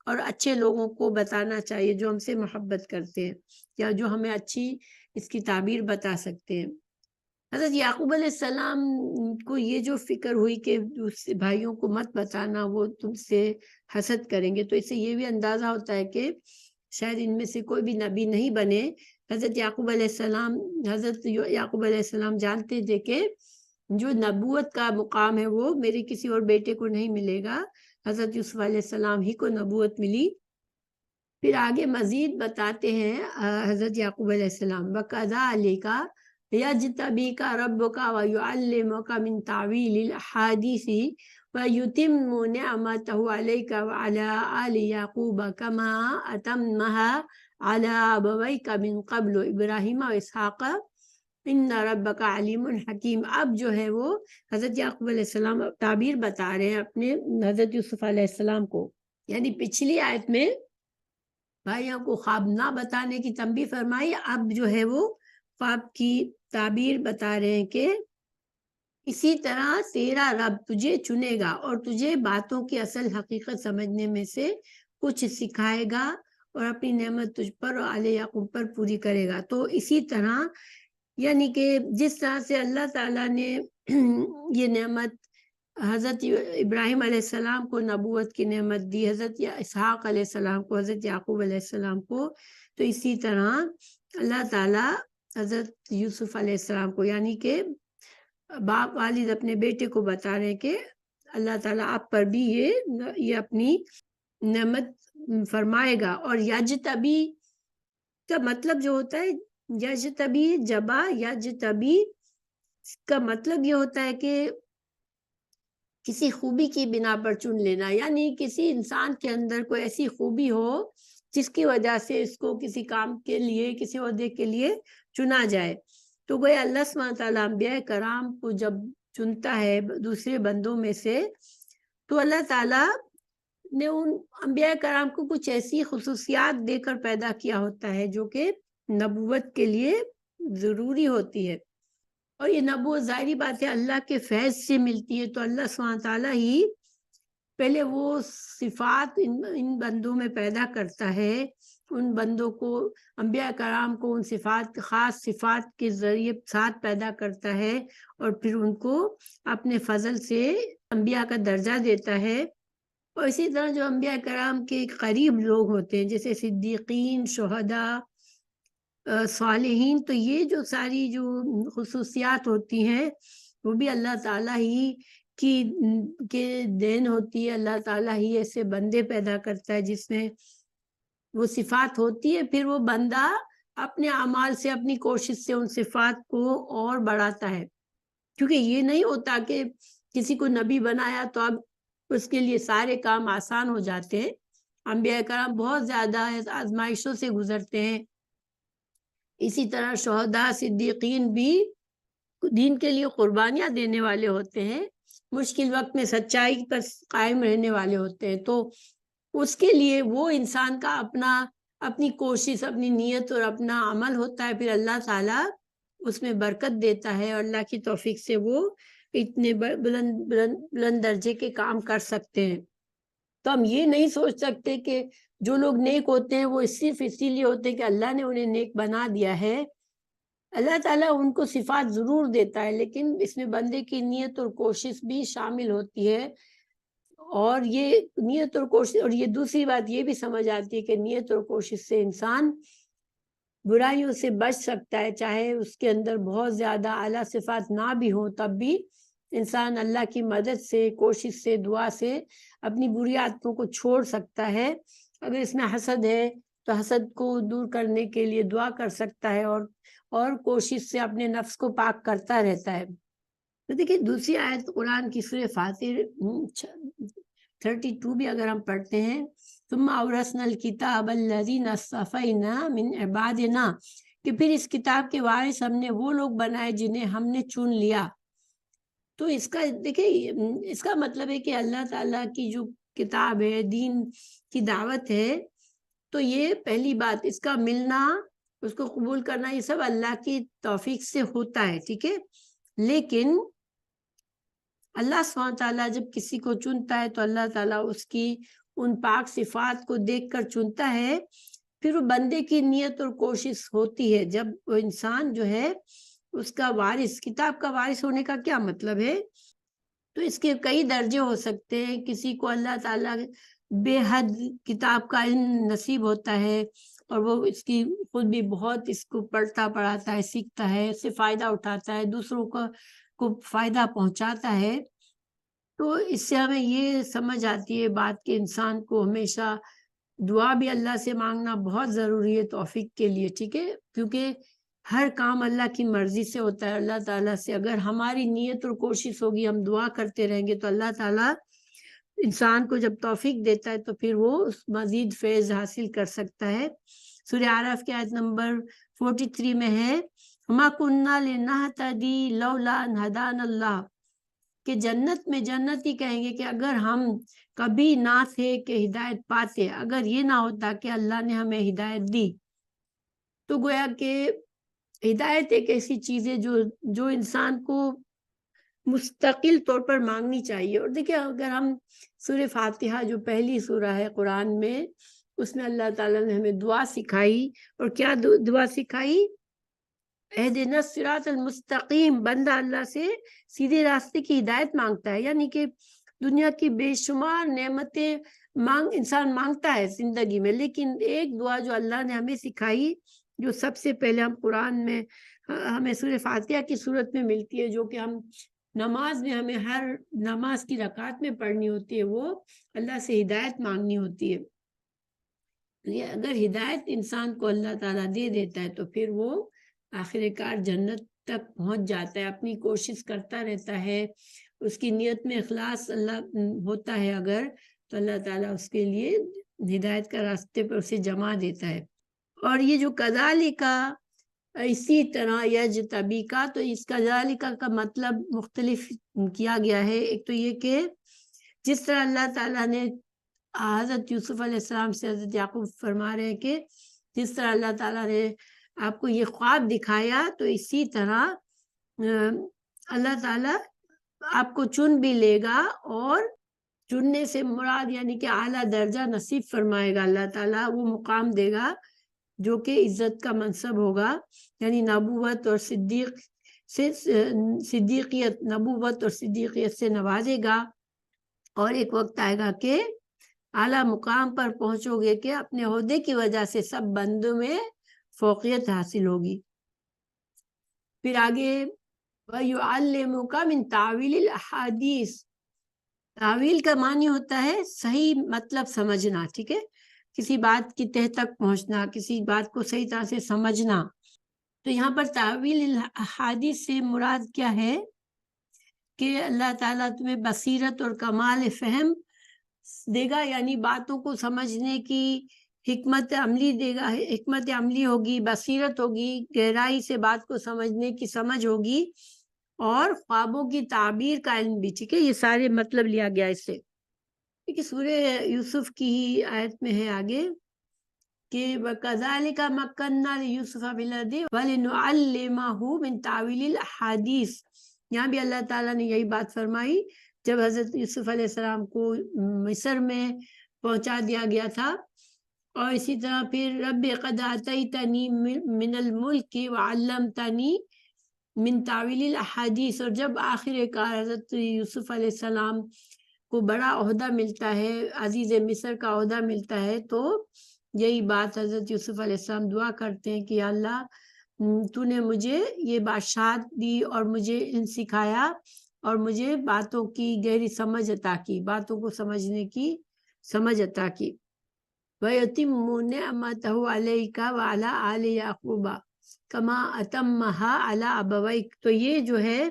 اور اچھے لوگوں کو بتانا چاہیے جو ہم سے محبت کرتے ہیں یا جو ہمیں اچھی اس کی تعبیر بتا سکتے ہیں۔ حضرت یعقوب علیہ السلام کو یہ جو فکر ہوئی کہ بھائیوں کو مت بتانا، وہ تم سے حسد کریں گے، تو اس سے یہ بھی اندازہ ہوتا ہے کہ شاید ان میں سے کوئی بھی نبی نہیں بنے۔ حضرت یعقوب علیہ السلام جانتے تھے کہ جو نبوت کا مقام ہے وہ میرے کسی اور بیٹے کو نہیں ملے گا، حضرت یوسف علیہ السلام ہی کو نبوت ملی۔ پھر آگے مزید بتاتے ہیں حضرت یعقوب علیہ السلام، وَكَذَلِكَ يَجْتَبِيكَ رَبُّكَ وَيُعَلِّمُكَ مِن تَعْوِيلِ الْأَحَادِيثِ وَيُتِمُّ نِعْمَتَهُ عَلَيْكَ وَعَلَى آلِ يَعْقُوبَ كَمَا أَتَمَّهَا عَلَى أَبَوَيْكَ مِن قَبْلُ إِبْرَاهِيمَ وإسحاق إِنَّ رَبَّكَ عَلِيمٌ حَكِيمٌ۔ اب جو ہے وہ حضرت یعقوب علیہ السلام تعبیر بتا رہے ہیں اپنے حضرت یوسف علیہ السلام کو، یعنی پچھلی آیت میں بھائیوں کو خواب نہ بتانے کی تنبیہ فرمائی، اب جو ہے وہ خواب کی تعبیر بتا رہے ہیں کہ اسی طرح تیرا رب تجھے چنے گا اور تجھے باتوں کی اصل حقیقت سمجھنے میں سے کچھ سکھائے گا اور اپنی نعمت تجھ پر اور آل یعقوب پر پوری کرے گا۔ تو اسی طرح یعنی کہ جس طرح سے اللہ تعالیٰ نے یہ نعمت حضرت ابراہیم علیہ السلام کو نبوت کی نعمت دی، حضرت اسحاق علیہ السلام کو، حضرت یعقوب علیہ السلام کو، تو اسی طرح اللہ تعالیٰ حضرت یوسف علیہ السلام کو، یعنی کہ باپ والد اپنے بیٹے کو بتا رہے ہیں کہ اللہ تعالیٰ آپ پر بھی یہ اپنی نعمت فرمائے گا۔ اور یجتبی کا مطلب جو ہوتا ہے، یجتبی جبا یجتبی کا مطلب یہ ہوتا ہے کہ کسی خوبی کی بنا پر چن لینا، یعنی کسی انسان کے اندر کوئی ایسی خوبی ہو جس کی وجہ سے اس کو کسی کام کے لیے، کسی عہدے کے لیے چنا جائے۔ تو گویا اللہ سبحانہ تعالیٰ انبیاء کرام کو جب چنتا ہے دوسرے بندوں میں سے، تو اللہ تعالیٰ نے ان انبیاء کرام کو کچھ ایسی خصوصیات دے کر پیدا کیا ہوتا ہے جو کہ نبوت کے لیے ضروری ہوتی ہے، اور یہ نبوت ظاہری بات ہے اللہ کے فیض سے ملتی ہے۔ تو اللہ سبحانہ تعالیٰ ہی پہلے وہ صفات ان بندوں میں پیدا کرتا ہے، ان بندوں کو، انبیاء کرام کو ان صفات، خاص صفات کے ذریعے ساتھ پیدا کرتا ہے، اور پھر ان کو اپنے فضل سے انبیاء کا درجہ دیتا ہے۔ اور اسی طرح جو انبیاء کرام کے قریب لوگ ہوتے ہیں جیسے صدیقین، شہداء، صالحین، تو یہ جو ساری جو خصوصیات ہوتی ہیں وہ بھی اللہ تعالیٰ ہی کی دین ہوتی ہے۔ اللہ تعالیٰ ہی ایسے بندے پیدا کرتا ہے جس میں وہ صفات ہوتی ہے، پھر وہ بندہ اپنے اعمال سے، اپنی کوشش سے ان صفات کو اور بڑھاتا ہے، کیونکہ یہ نہیں ہوتا کہ کسی کو نبی بنایا تو اب اس کے لیے سارے کام آسان ہو جاتے ہیں۔ انبیاء کرام بہت زیادہ آزمائشوں سے گزرتے ہیں، اسی طرح شہداء صدیقین بھی دین کے لیے قربانیاں دینے والے ہوتے ہیں، مشکل وقت میں سچائی پر قائم رہنے والے ہوتے ہیں، تو اس کے لیے وہ انسان کا اپنی کوشش، اپنی نیت اور اپنا عمل ہوتا ہے، پھر اللہ تعالیٰ اس میں برکت دیتا ہے، اور اللہ کی توفیق سے وہ اتنے بلند درجے کے کام کر سکتے ہیں۔ تو ہم یہ نہیں سوچ سکتے کہ جو لوگ نیک ہوتے ہیں وہ صرف اسی لیے ہوتے ہیں کہ اللہ نے انہیں نیک بنا دیا ہے۔ اللہ تعالیٰ ان کو صفات ضرور دیتا ہے، لیکن اس میں بندے کی نیت اور کوشش بھی شامل ہوتی ہے، اور یہ نیت اور کوشش، اور یہ دوسری بات یہ بھی سمجھ آتی ہے کہ نیت اور کوشش سے انسان برائیوں سے بچ سکتا ہے، چاہے اس کے اندر بہت زیادہ اعلیٰ صفات نہ بھی ہوں، تب بھی انسان اللہ کی مدد سے، کوشش سے، دعا سے اپنی بری عادتوں کو چھوڑ سکتا ہے۔ اگر اس میں حسد ہے تو حسد کو دور کرنے کے لیے دعا کر سکتا ہے، اور کوشش سے اپنے نفس کو پاک کرتا رہتا ہے۔ تو دیکھیے دوسری آیت قرآن کی سورہ فاطر 32 بھی اگر ہم پڑھتے ہیں، ثم اورثنا الکتاب الذین اصطفینا من عبادنا، کہ پھر اس کتاب کے وارث ہم نے وہ لوگ بنائے جنہیں ہم نے چن لیا۔ تو اس کا دیکھیے اس کا مطلب ہے کہ اللہ تعالیٰ کی جو کتاب ہے، دین کی دعوت ہے، تو یہ پہلی بات، اس کا ملنا، اس کو قبول کرنا، یہ سب اللہ کی توفیق سے ہوتا ہے، ٹھیک ہے۔ لیکن اللہ سبحانہ تعالیٰ جب کسی کو چنتا ہے تو اللہ تعالیٰ اس کی ان پاک صفات کو دیکھ کر چنتا ہے، پھر وہ بندے کی نیت اور کوشش ہوتی ہے۔ جب وہ انسان جو ہے اس کا وارث، کتاب کا وارث ہونے کا کیا مطلب ہے؟ تو اس کے کئی درجے ہو سکتے ہیں۔ کسی کو اللہ تعالیٰ بے حد کتاب کا علم نصیب ہوتا ہے، اور وہ اس کی خود بھی بہت اس کو پڑھتا پڑھاتا ہے، سیکھتا ہے، اس سے فائدہ اٹھاتا ہے، دوسروں کو فائدہ پہنچاتا ہے۔ تو اس سے ہمیں یہ سمجھ آتی ہے بات کہ انسان کو ہمیشہ دعا بھی اللہ سے مانگنا بہت ضروری ہے توفیق کے لیے، ٹھیک ہے، کیونکہ ہر کام اللہ کی مرضی سے ہوتا ہے۔ اللہ تعالیٰ سے اگر ہماری نیت اور کوشش ہوگی، ہم دعا کرتے رہیں گے، تو اللہ تعالیٰ انسان کو جب توفیق دیتا ہے تو پھر وہ مزید فیض حاصل کر سکتا ہے۔ سورہ اعراف کی آیت نمبر 43 میں ہے، وَمَا كُنَّا لِنَهْتَدِيَ لَوْلَا أَنْ هَدَانَا اللَّهُ، کہ جنت میں جنتی کہیں گے کہ اگر ہم کبھی نہ تھے کہ ہدایت پاتے، اگر یہ نہ ہوتا کہ اللہ نے ہمیں ہدایت دی۔ تو گویا کہ ہدایت ایک ایسی چیز ہے جو انسان کو مستقل طور پر مانگنی چاہیے۔ اور دیکھیں اگر ہم سورہ فاتحہ جو پہلی سورہ ہے قرآن میں، اس میں اللہ تعالیٰ نے ہمیں دعا سکھائی، اور کیا دعا سکھائی؟ اہدنا الصراط المستقیم، بندہ اللہ سے سیدھے راستے کی ہدایت مانگتا ہے، یعنی کہ دنیا کی بے شمار نعمتیں انسان مانگتا ہے زندگی میں، لیکن ایک دعا جو اللہ نے ہمیں سکھائی، جو سب سے پہلے ہم قرآن میں ہمیں سورہ فاتحہ کی صورت میں ملتی ہے، جو کہ ہم نماز میں ہمیں ہر نماز کی رکعت میں پڑھنی ہوتی ہے، وہ اللہ سے ہدایت مانگنی ہوتی ہے۔ اگر ہدایت انسان کو اللہ تعالیٰ دے دیتا ہے تو پھر وہ آخر کار جنت تک پہنچ جاتا ہے، اپنی کوشش کرتا رہتا ہے، اس کی نیت میں اخلاص اللہ ہوتا ہے اگر، تو اللہ تعالیٰ اس کے لیے ہدایت کا راستے پر اسے جما دیتا ہے۔ اور یہ جو کذالکا، اسی طرح یجتبیکا، تو اس کذالکا کا مطلب مختلف کیا گیا ہے۔ ایک تو یہ کہ جس طرح اللہ تعالیٰ نے حضرت یوسف علیہ السلام سے حضرت یعقوب فرما رہے ہیں کہ جس طرح اللہ تعالیٰ نے آپ کو یہ خواب دکھایا، تو اسی طرح اللہ تعالیٰ آپ کو چن بھی لے گا، اور چننے سے مراد یعنی کہ اعلیٰ درجہ نصیب فرمائے گا اللہ تعالیٰ، وہ مقام دے گا جو کہ عزت کا منصب ہوگا، یعنی نبوت اور صدیقیت، نبوت اور صدیقیت سے نوازے گا، اور ایک وقت آئے گا کہ اعلیٰ مقام پر پہنچو گے کہ اپنے عہدے کی وجہ سے سب بندوں میں فوقیت حاصل ہوگی۔ پھر آگے وَيُعَلِّمُكَ مِن تَعْوِيلِ الْأَحَادِيثِ، تعویل کا معنی ہوتا ہے صحیح مطلب سمجھنا، ٹھیک ہے، کسی بات کی تہ تک پہنچنا، کسی بات کو صحیح طرح سے سمجھنا۔ تو یہاں پر تعویل الحادیث سے مراد کیا ہے کہ اللہ تعالیٰ تمہیں بصیرت اور کمال فہم دے گا، یعنی باتوں کو سمجھنے کی حکمت عملی دے گا، حکمت عملی ہوگی، بصیرت ہوگی، گہرائی سے بات کو سمجھنے کی سمجھ ہوگی، اور خوابوں کی تعبیر کا علم بھی. ٹھیک ہے، یہ سارے مطلب لیا گیا اس سے. ٹھیک ہے، سورہ یوسف کی ہی آیت میں ہے آگے کہ وَكَذَلِكَ مَكَّنَّا لِيُوسُفَ فِي الْأَرْضِ وَلِنُعَلِّمَهُ مِنْ تَأْوِيلِ الْأَحَادِيثِ. یہاں بھی اللہ تعالیٰ نے یہی بات فرمائی جب حضرت یوسف علیہ السلام کو مصر میں پہنچا دیا گیا تھا. اور اسی طرح پھر رب قد آتیتنی من الملک وعلمتنی من تعویل الاحادیث. اور جب آخر کار حضرت یوسف علیہ السلام کو بڑا عہدہ ملتا ہے، عزیز مصر کا عہدہ ملتا ہے، تو یہی بات حضرت یوسف علیہ السلام دعا کرتے ہیں کہ یا اللہ تو نے مجھے یہ بادشاہت دی اور مجھے علم سکھایا اور مجھے باتوں کی گہری سمجھ عطا کی، باتوں کو سمجھنے کی سمجھ عطا کی. وَيَتِمُّ نِعْمَتَهُ عَلَيْكَ وَعَلَىٰ آلِ يَعْقُوبَ كَمَا أَتَمَّهَا عَلَىٰ أَبَوَيْكَ. تو یہ جو ہے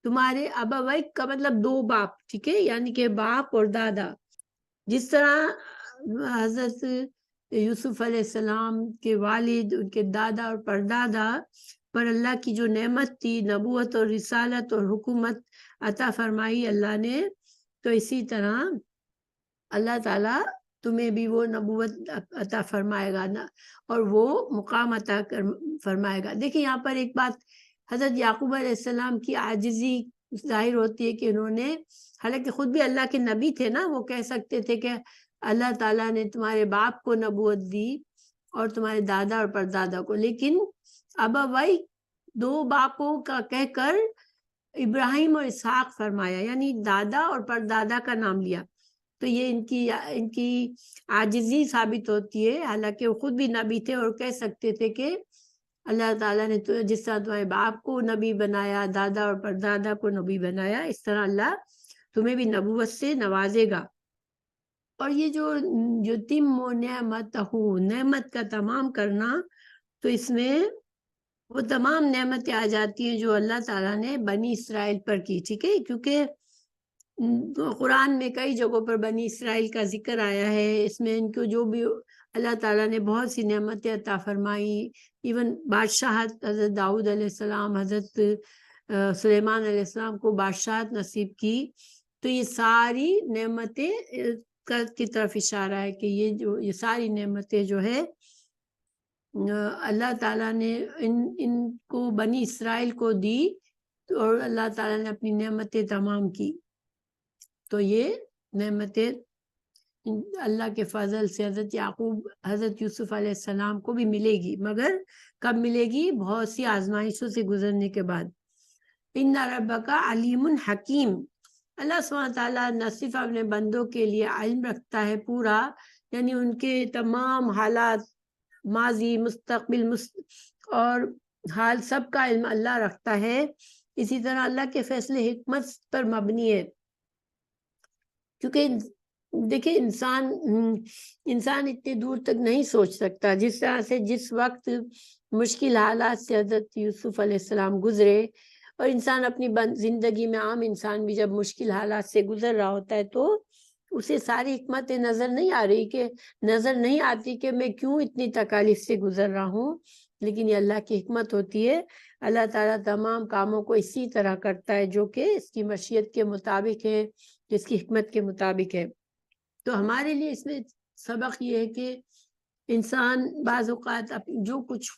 تمہارے ابویک کا مطلب دو باپ، ٹھیک ہے، یعنی کہ باپ اور دادا. جس طرح حضرت یوسف علیہ السلام کے والد، ان کے دادا اور پردادا پر اللہ کی جو نعمت تھی، نبوت اور رسالت اور حکومت عطا فرمائی اللہ نے، تو اسی طرح اللہ تعالیٰ تمہیں بھی وہ نبوت عطا فرمائے گا نا، اور وہ مقام عطا فرمائے گا. دیکھیں یہاں پر ایک بات حضرت یعقوب علیہ السلام کی عاجزی ظاہر ہوتی ہے کہ انہوں نے، حالانکہ خود بھی اللہ کے نبی تھے نا، وہ کہہ سکتے تھے کہ اللہ تعالیٰ نے تمہارے باپ کو نبوت دی اور تمہارے دادا اور پردادا کو، لیکن ابوائی دو باپوں کا کہہ کر ابراہیم اور اسحاق فرمایا، یعنی دادا اور پردادا کا نام لیا. تو یہ ان کی عاجزی ثابت ہوتی ہے، حالانکہ وہ خود بھی نبی تھے اور کہہ سکتے تھے کہ اللہ تعالیٰ نے جس طرح تمہارے باپ کو نبی بنایا، دادا اور پردادا کو نبی بنایا، اس طرح اللہ تمہیں بھی نبوت سے نوازے گا. اور یہ جو یتم نعمتہ، نعمت کا تمام کرنا، تو اس میں وہ تمام نعمتیں آ جاتی ہیں جو اللہ تعالیٰ نے بنی اسرائیل پر کی. ٹھیک ہے، کیونکہ قرآن میں کئی جگہوں پر بنی اسرائیل کا ذکر آیا ہے، اس میں ان کو جو بھی اللہ تعالیٰ نے بہت سی نعمتیں عطا فرمائی، ایون بادشاہت، حضرت داؤد علیہ السلام، حضرت سلیمان علیہ السلام کو بادشاہت نصیب کی. تو یہ ساری نعمتیں کی طرف اشارہ ہے کہ یہ ساری نعمتیں جو ہے اللہ تعالیٰ نے ان کو بنی اسرائیل کو دی، اور اللہ تعالیٰ نے اپنی نعمتیں تمام کی. تو یہ نعمتیں اللہ کے فضل سے حضرت یعقوب، حضرت یوسف علیہ السلام کو بھی ملے گی، مگر کب ملے گی؟ بہت سی آزمائشوں سے گزرنے کے بعد. ان ربک علیم حکیم. اللہ سبحانہ تعالیٰ نہ صرف اپنے بندوں کے لیے علم رکھتا ہے پورا، یعنی ان کے تمام حالات، ماضی، مستقبل اور حال، سب کا علم اللہ رکھتا ہے. اسی طرح اللہ کے فیصلے حکمت پر مبنی ہے، کیونکہ دیکھیں انسان اتنے دور تک نہیں سوچ سکتا. جس طرح سے جس وقت مشکل حالات سے حضرت یوسف علیہ السلام گزرے، اور انسان اپنی زندگی میں، عام انسان بھی جب مشکل حالات سے گزر رہا ہوتا ہے تو اسے ساری حکمتیں نظر نہیں آتی کہ میں کیوں اتنی تکالیف سے گزر رہا ہوں، لیکن یہ اللہ کی حکمت ہوتی ہے. اللہ تعالیٰ تمام کاموں کو اسی طرح کرتا ہے جو کہ اس کی مشیت کے مطابق ہے، جس کی حکمت کے مطابق ہے. تو ہمارے لیے اس میں سبق یہ ہے کہ انسان بعض اوقات جو کچھ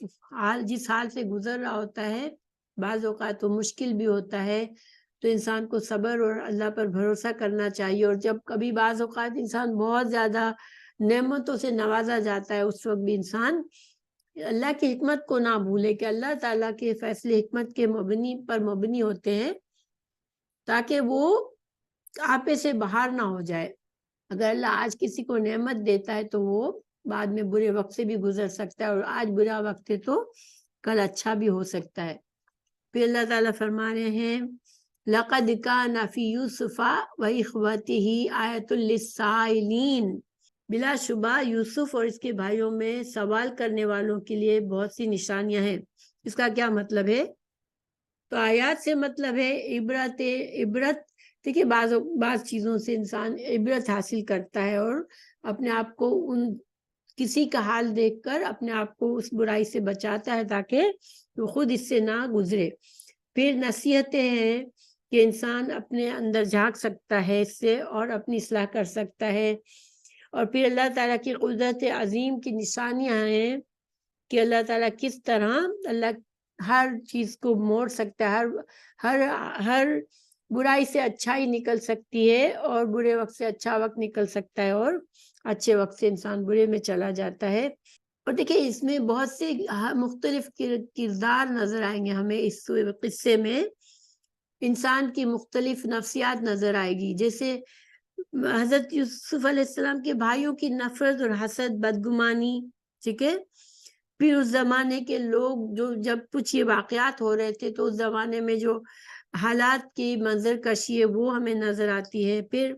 جس حال سے گزر رہا ہوتا ہے، بعض اوقات وہ مشکل بھی ہوتا ہے، تو انسان کو صبر اور اللہ پر بھروسہ کرنا چاہیے. اور جب کبھی بعض اوقات انسان بہت زیادہ نعمتوں سے نوازا جاتا ہے، اس وقت بھی انسان اللہ کی حکمت کو نہ بھولے کہ اللہ تعالیٰ کے فیصلے حکمت کے مبنی ہوتے ہیں، تاکہ وہ آپے سے باہر نہ ہو جائے. اگر اللہ آج کسی کو نعمت دیتا ہے تو وہ بعد میں برے وقت سے بھی گزر سکتا ہے، اور آج برا وقت ہے تو کل اچھا بھی ہو سکتا ہے. پھر اللہ تعالیٰ فرما رہے ہیں لَقَدْ كَانَ فِي يُوسُفَ وَإِخْوَتِهِ آیَةٌ لِلسَّائِلِينَ. بلا شبہ یوسف اور اس کے بھائیوں میں سوال کرنے والوں کے لیے بہت سی نشانیاں ہیں. اس کا کیا مطلب ہے؟ تو آیات سے مطلب ہے عبرت. دیکھیے بعض چیزوں سے انسان عبرت حاصل کرتا ہے اور اپنے آپ کو ان کسی کا حال دیکھ کر اپنے آپ کو اس برائی سے بچاتا ہے تاکہ وہ خود اس سے نہ گزرے۔ پھر نصیحتیں ہیں کہ انسان اپنے اندر جھانک سکتا ہے اس سے اور اپنی اصلاح کر سکتا ہے۔ اور پھر اللہ تعالیٰ کی قدرت عظیم کی نشانیاں ہیں کہ اللہ تعالیٰ کس طرح اللہ ہر چیز کو موڑ سکتا ہے، ہر برائی سے اچھائی نکل سکتی ہے، اور برے وقت سے اچھا وقت نکل سکتا ہے، اور اچھے وقت سے انسان برے میں چلا جاتا ہے۔ اور دیکھیں اس میں بہت سے مختلف کردار نظر آئیں گے ہمیں اس قصے میں، انسان کی مختلف نفسیات نظر آئے گی، جیسے حضرت یوسف علیہ السلام کے بھائیوں کی نفرت اور حسد، بدگمانی، ٹھیک ہے۔ پھر اس زمانے کے لوگ جو جب کچھ یہ واقعات ہو رہے تھے تو اس زمانے میں جو حالات کی منظر کشی ہے وہ ہمیں نظر آتی ہے۔ پھر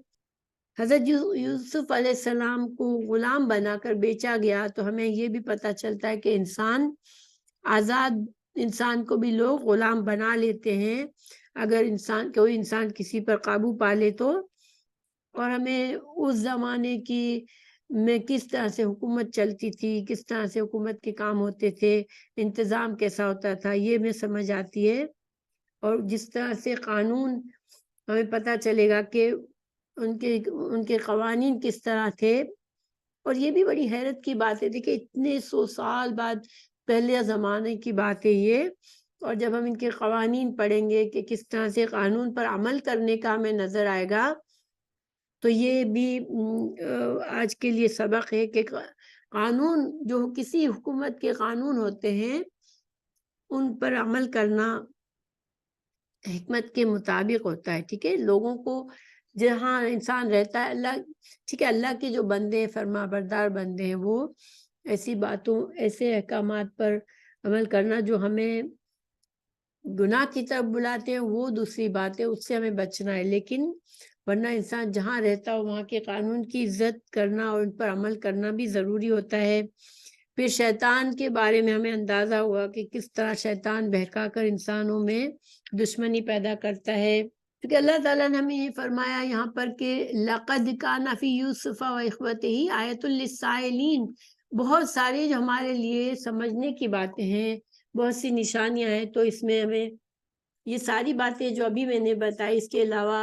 حضرت یوسف علیہ السلام کو غلام بنا کر بیچا گیا تو ہمیں یہ بھی پتہ چلتا ہے کہ آزاد انسان کو بھی لوگ غلام بنا لیتے ہیں اگر کوئی انسان کسی پر قابو پا لے تو۔ اور ہمیں اس زمانے میں کس طرح سے حکومت چلتی تھی، کس طرح سے حکومت کے کام ہوتے تھے، انتظام کیسا ہوتا تھا، یہ میں سمجھ آتی ہے۔ اور جس طرح سے قانون ہمیں پتہ چلے گا کہ ان کے قوانین کس طرح تھے۔ اور یہ بھی بڑی حیرت کی بات ہے، دیکھیں اتنے 100 سال بعد پہلے زمانے کی بات ہے یہ، اور جب ہم ان کے قوانین پڑھیں گے کہ کس طرح سے قانون پر عمل کرنے کا ہمیں نظر آئے گا، تو یہ بھی آج کے لیے سبق ہے کہ قانون جو کسی حکومت کے قانون ہوتے ہیں ان پر عمل کرنا حکمت کے مطابق ہوتا ہے، ٹھیک ہے۔ لوگوں کو جہاں انسان رہتا ہے، ٹھیک ہے، اللہ کے جو بندے فرما بردار بندے ہیں وہ ایسی باتوں، ایسے احکامات پر عمل کرنا جو ہمیں گناہ کی طرف بلاتے ہیں وہ دوسری بات ہے، اس سے ہمیں بچنا ہے، لیکن ورنہ انسان جہاں رہتا ہو وہاں کے قانون کی عزت کرنا اور ان پر عمل کرنا بھی ضروری ہوتا ہے۔ پھر شیطان کے بارے میں ہمیں اندازہ ہوا کہ کس طرح شیطان بہکا کر انسانوں میں دشمنی پیدا کرتا ہے، کیونکہ اللہ تعالیٰ نے ہمیں یہ فرمایا یہاں پر کہ لَقَدْ كَانَ فِي يُوسُفَ وَإِخْوَتِهِ آیَةٌ لِلسَّائِلِينَ، بہت ساری جو ہمارے لیے سمجھنے کی باتیں ہیں، بہت سی نشانیاں ہیں، تو اس میں ہمیں یہ ساری باتیں جو ابھی میں نے بتائی، اس کے علاوہ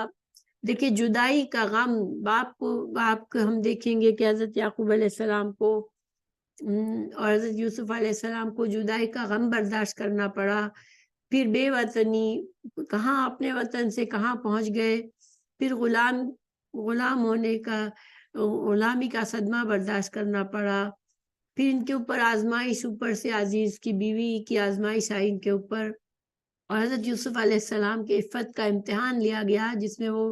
دیکھیں جدائی کا غم، باپ کو ہم دیکھیں گے کہ حضرت یعقوب علیہ السلام کو اور حضرت یوسف علیہ السلام کو جدائی کا غم برداشت کرنا پڑا۔ پھر بے وطنی، کہاں اپنے وطن سے کہاں پہنچ گئے، پھر غلام ہونے کا، غلامی کا صدمہ برداشت کرنا پڑا، پھر ان کے اوپر آزمائش، اوپر سے عزیز کی بیوی کی آزمائش آئی ان کے اوپر، اور حضرت یوسف علیہ السلام کے عفت کا امتحان لیا گیا جس میں وہ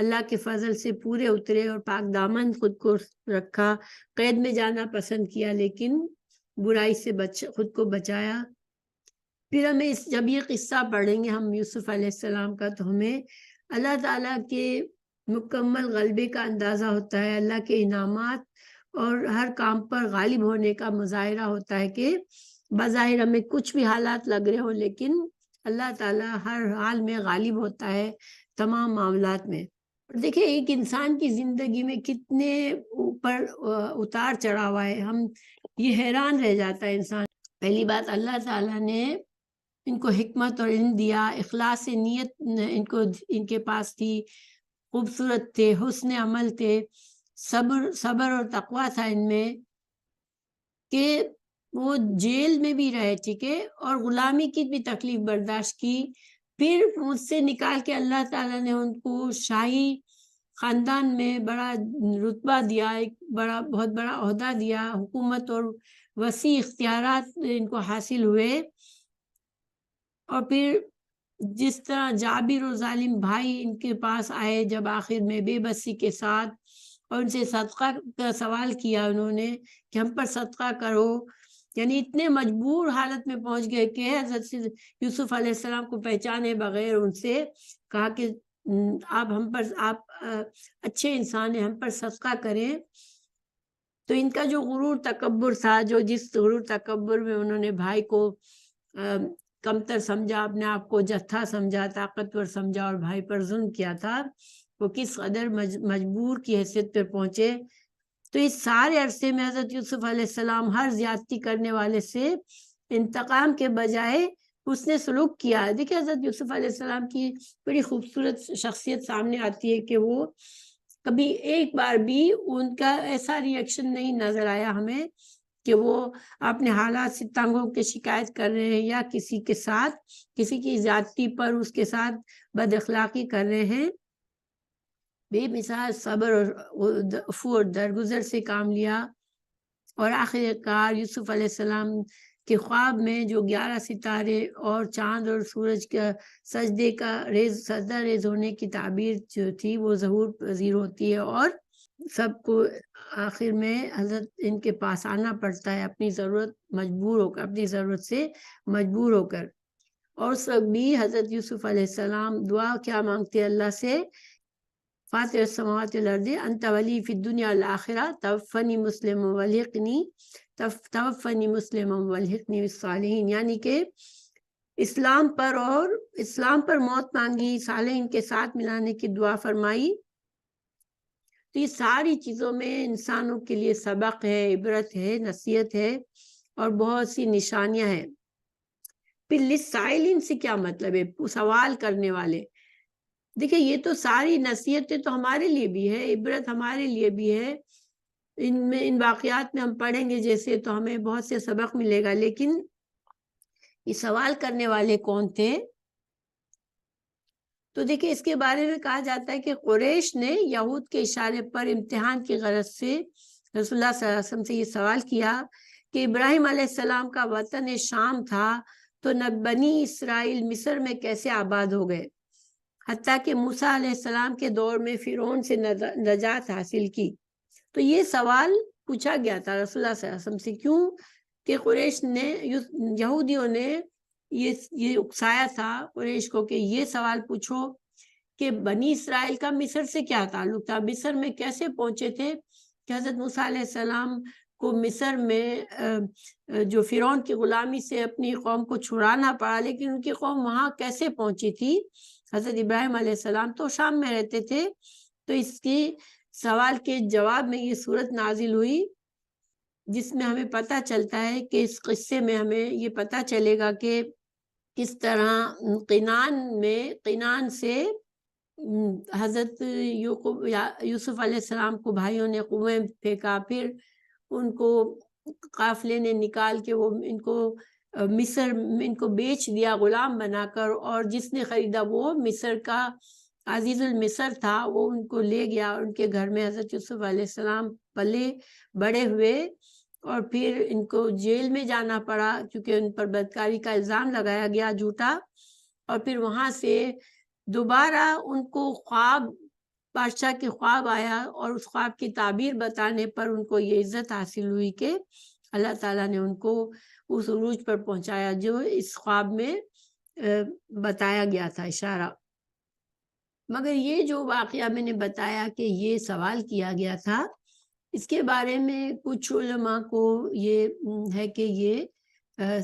اللہ کے فضل سے پورے اترے اور پاک دامن خود کو رکھا، قید میں جانا پسند کیا لیکن برائی سے خود کو بچایا۔ پھر ہمیں جب یہ قصہ پڑھیں گے ہم یوسف علیہ السلام کا تو ہمیں اللہ تعالیٰ کے مکمل غلبے کا اندازہ ہوتا ہے، اللہ کے انعامات اور ہر کام پر غالب ہونے کا مظاہرہ ہوتا ہے کہ بظاہر ہمیں کچھ بھی حالات لگ رہے ہوں لیکن اللہ تعالیٰ ہر حال میں غالب ہوتا ہے تمام معاملات میں۔ دیکھیں ایک انسان کی زندگی میں کتنے اوپر اتار چڑھا ہوا ہے، ہم یہ حیران رہ جاتا ہے انسان۔ پہلی بات اللہ تعالیٰ نے ان کو حکمت اور علم دیا، اخلاص نیت ان کے پاس تھی، خوبصورت تھے، حسن عمل تھے، صبر اور تقویٰ تھا ان میں، کہ وہ جیل میں بھی رہے، ٹھیک ہے، اور غلامی کی بھی تکلیف برداشت کی، پھر مجھ سے نکال کے اللہ تعالیٰ نے ان کو شاہی خاندان میں بڑا رتبہ دیا، ایک بہت بڑا عہدہ دیا، حکومت اور وسیع اختیارات ان کو حاصل ہوئے۔ اور پھر جس طرح جابر و ظالم بھائی ان کے پاس آئے جب آخر میں بے بسی کے ساتھ، اور ان سے صدقہ کا سوال کیا انہوں نے کہ ہم پر صدقہ کرو، یعنی اتنے مجبور حالت میں پہنچ گئے کہ حضرت یوسف علیہ السلام کو پہچانے بغیر ان سے کہا کہ آپ اچھے انسان ہیں، ہم پر صدقہ کریں۔ تو ان کا جو غرور تکبر تھا، جس غرور تکبر میں انہوں نے بھائی کو کمتر سمجھا، اپنے آپ کو جتھا سمجھا، طاقتور سمجھا اور بھائی پر ظلم کیا تھا، وہ کس قدر مجبور کی حیثیت پہ پہنچے۔ تو اس سارے عرصے میں حضرت یوسف علیہ السلام ہر زیادتی کرنے والے سے انتقام کے بجائے اس نے سلوک کیا. دیکھیں حضرت یوسف علیہ السلام کی بڑی خوبصورت شخصیت سامنے آتی ہے کہ وہ کبھی ایک بار بھی ان کا ایسا ریئیکشن نہیں نظر آیا ہمیں کہ وہ اپنے حالات سے تنگ ہو کے شکایت کر رہے ہیں یا کسی کے ساتھ کسی کی زیادتی پر اس کے ساتھ بد اخلاقی کر رہے ہیں. بے مثال صبر اور عفو اور درگزر سے کام لیا، اور آخر کار یوسف علیہ السلام کے خواب میں جو 11 ستارے اور چاند اور سورج کا سجدے کا سجدہ ریز ہونے کی تعبیر جو تھی وہ ظہور پذیر ہوتی ہے، اور سب کو آخر میں حضرت ان کے پاس آنا پڑتا ہے اپنی ضرورت مجبور ہو کر، اپنی ضرورت سے مجبور ہو کر. اور سب بھی حضرت یوسف علیہ السلام دعا کیا مانگتے اللہ سے، فاطر السماوات والارض انت ولی فی الدنیا والآخرہ توفنی مسلم والحقنی بالصالحین، یعنی کہ اسلام پر موت مانگی، صالحین کے ساتھ ملانے کی دعا فرمائی. تو یہ ساری چیزوں میں انسانوں کے لیے سبق ہے، عبرت ہے، نصیحت ہے اور بہت سی نشانیاں ہیں. پھر للسائلین سے کیا مطلب ہے؟ سوال کرنے والے. دیکھیں یہ تو ساری نصیحتیں تو ہمارے لیے بھی ہے، عبرت ہمارے لیے بھی ہے. ان واقعات میں ہم پڑھیں گے جیسے تو ہمیں بہت سے سبق ملے گا. لیکن یہ سوال کرنے والے کون تھے؟ تو دیکھیں اس کے بارے میں کہا جاتا ہے کہ قریش نے یہود کے اشارے پر امتحان کی غرض سے رسول اللہ صلی اللہ علیہ وسلم سے یہ سوال کیا کہ ابراہیم علیہ السلام کا وطن شام تھا تو بنی اسرائیل مصر میں کیسے آباد ہو گئے، حتیٰ کہ موسیٰ علیہ السلام کے دور میں فرعون سے نجات حاصل کی. تو یہ سوال پوچھا گیا تھا رسول اللہ صلی اللہ علیہ وسلم سے. کیوں کہ قریش نے یہودیوں نے یہ اکسایا تھا قریش کو کہ یہ سوال پوچھو کہ بنی اسرائیل کا مصر سے کیا تعلق تھا، مصر میں کیسے پہنچے تھے، کہ حضرت موسیٰ علیہ السلام کو مصر میں جو فرعون کی غلامی سے اپنی قوم کو چھڑانا پڑا، لیکن ان کی قوم وہاں کیسے پہنچی تھی؟ حضرت ابراہیم علیہ السلام تو شام میں رہتے تھے. تو اس کی سوال کے جواب میں یہ صورت نازل ہوئی جس میں ہمیں پتہ چلتا ہے کہ اس قصے میں ہمیں یہ پتہ چلے گا کہ کس طرح قینان سے حضرت یوسف علیہ السلام کو بھائیوں نے کنویں پھینکا، پھر ان کو قافلے نے نکال کے وہ ان کو مصر میں ان کو بیچ دیا غلام بنا کر، اور جس نے خریدا وہ مصر کا عزیز المصر تھا، وہ ان کو لے گیا. ان کے گھر میں حضرت یوسف علیہ السلام پلے بڑے ہوئے، اور پھر ان کو جیل میں جانا پڑا کیونکہ ان پر بدکاری کا الزام لگایا گیا جھوٹا. اور پھر وہاں سے دوبارہ ان کو بادشاہ کے خواب آیا، اور اس خواب کی تعبیر بتانے پر ان کو یہ عزت حاصل ہوئی کہ اللہ تعالیٰ نے ان کو اس عروج پر پہنچایا جو اس خواب میں بتایا گیا تھا اشارہ. مگر یہ جو واقعہ میں نے بتایا کہ یہ سوال کیا گیا تھا، اس کے بارے میں کچھ علماء کو یہ ہے کہ یہ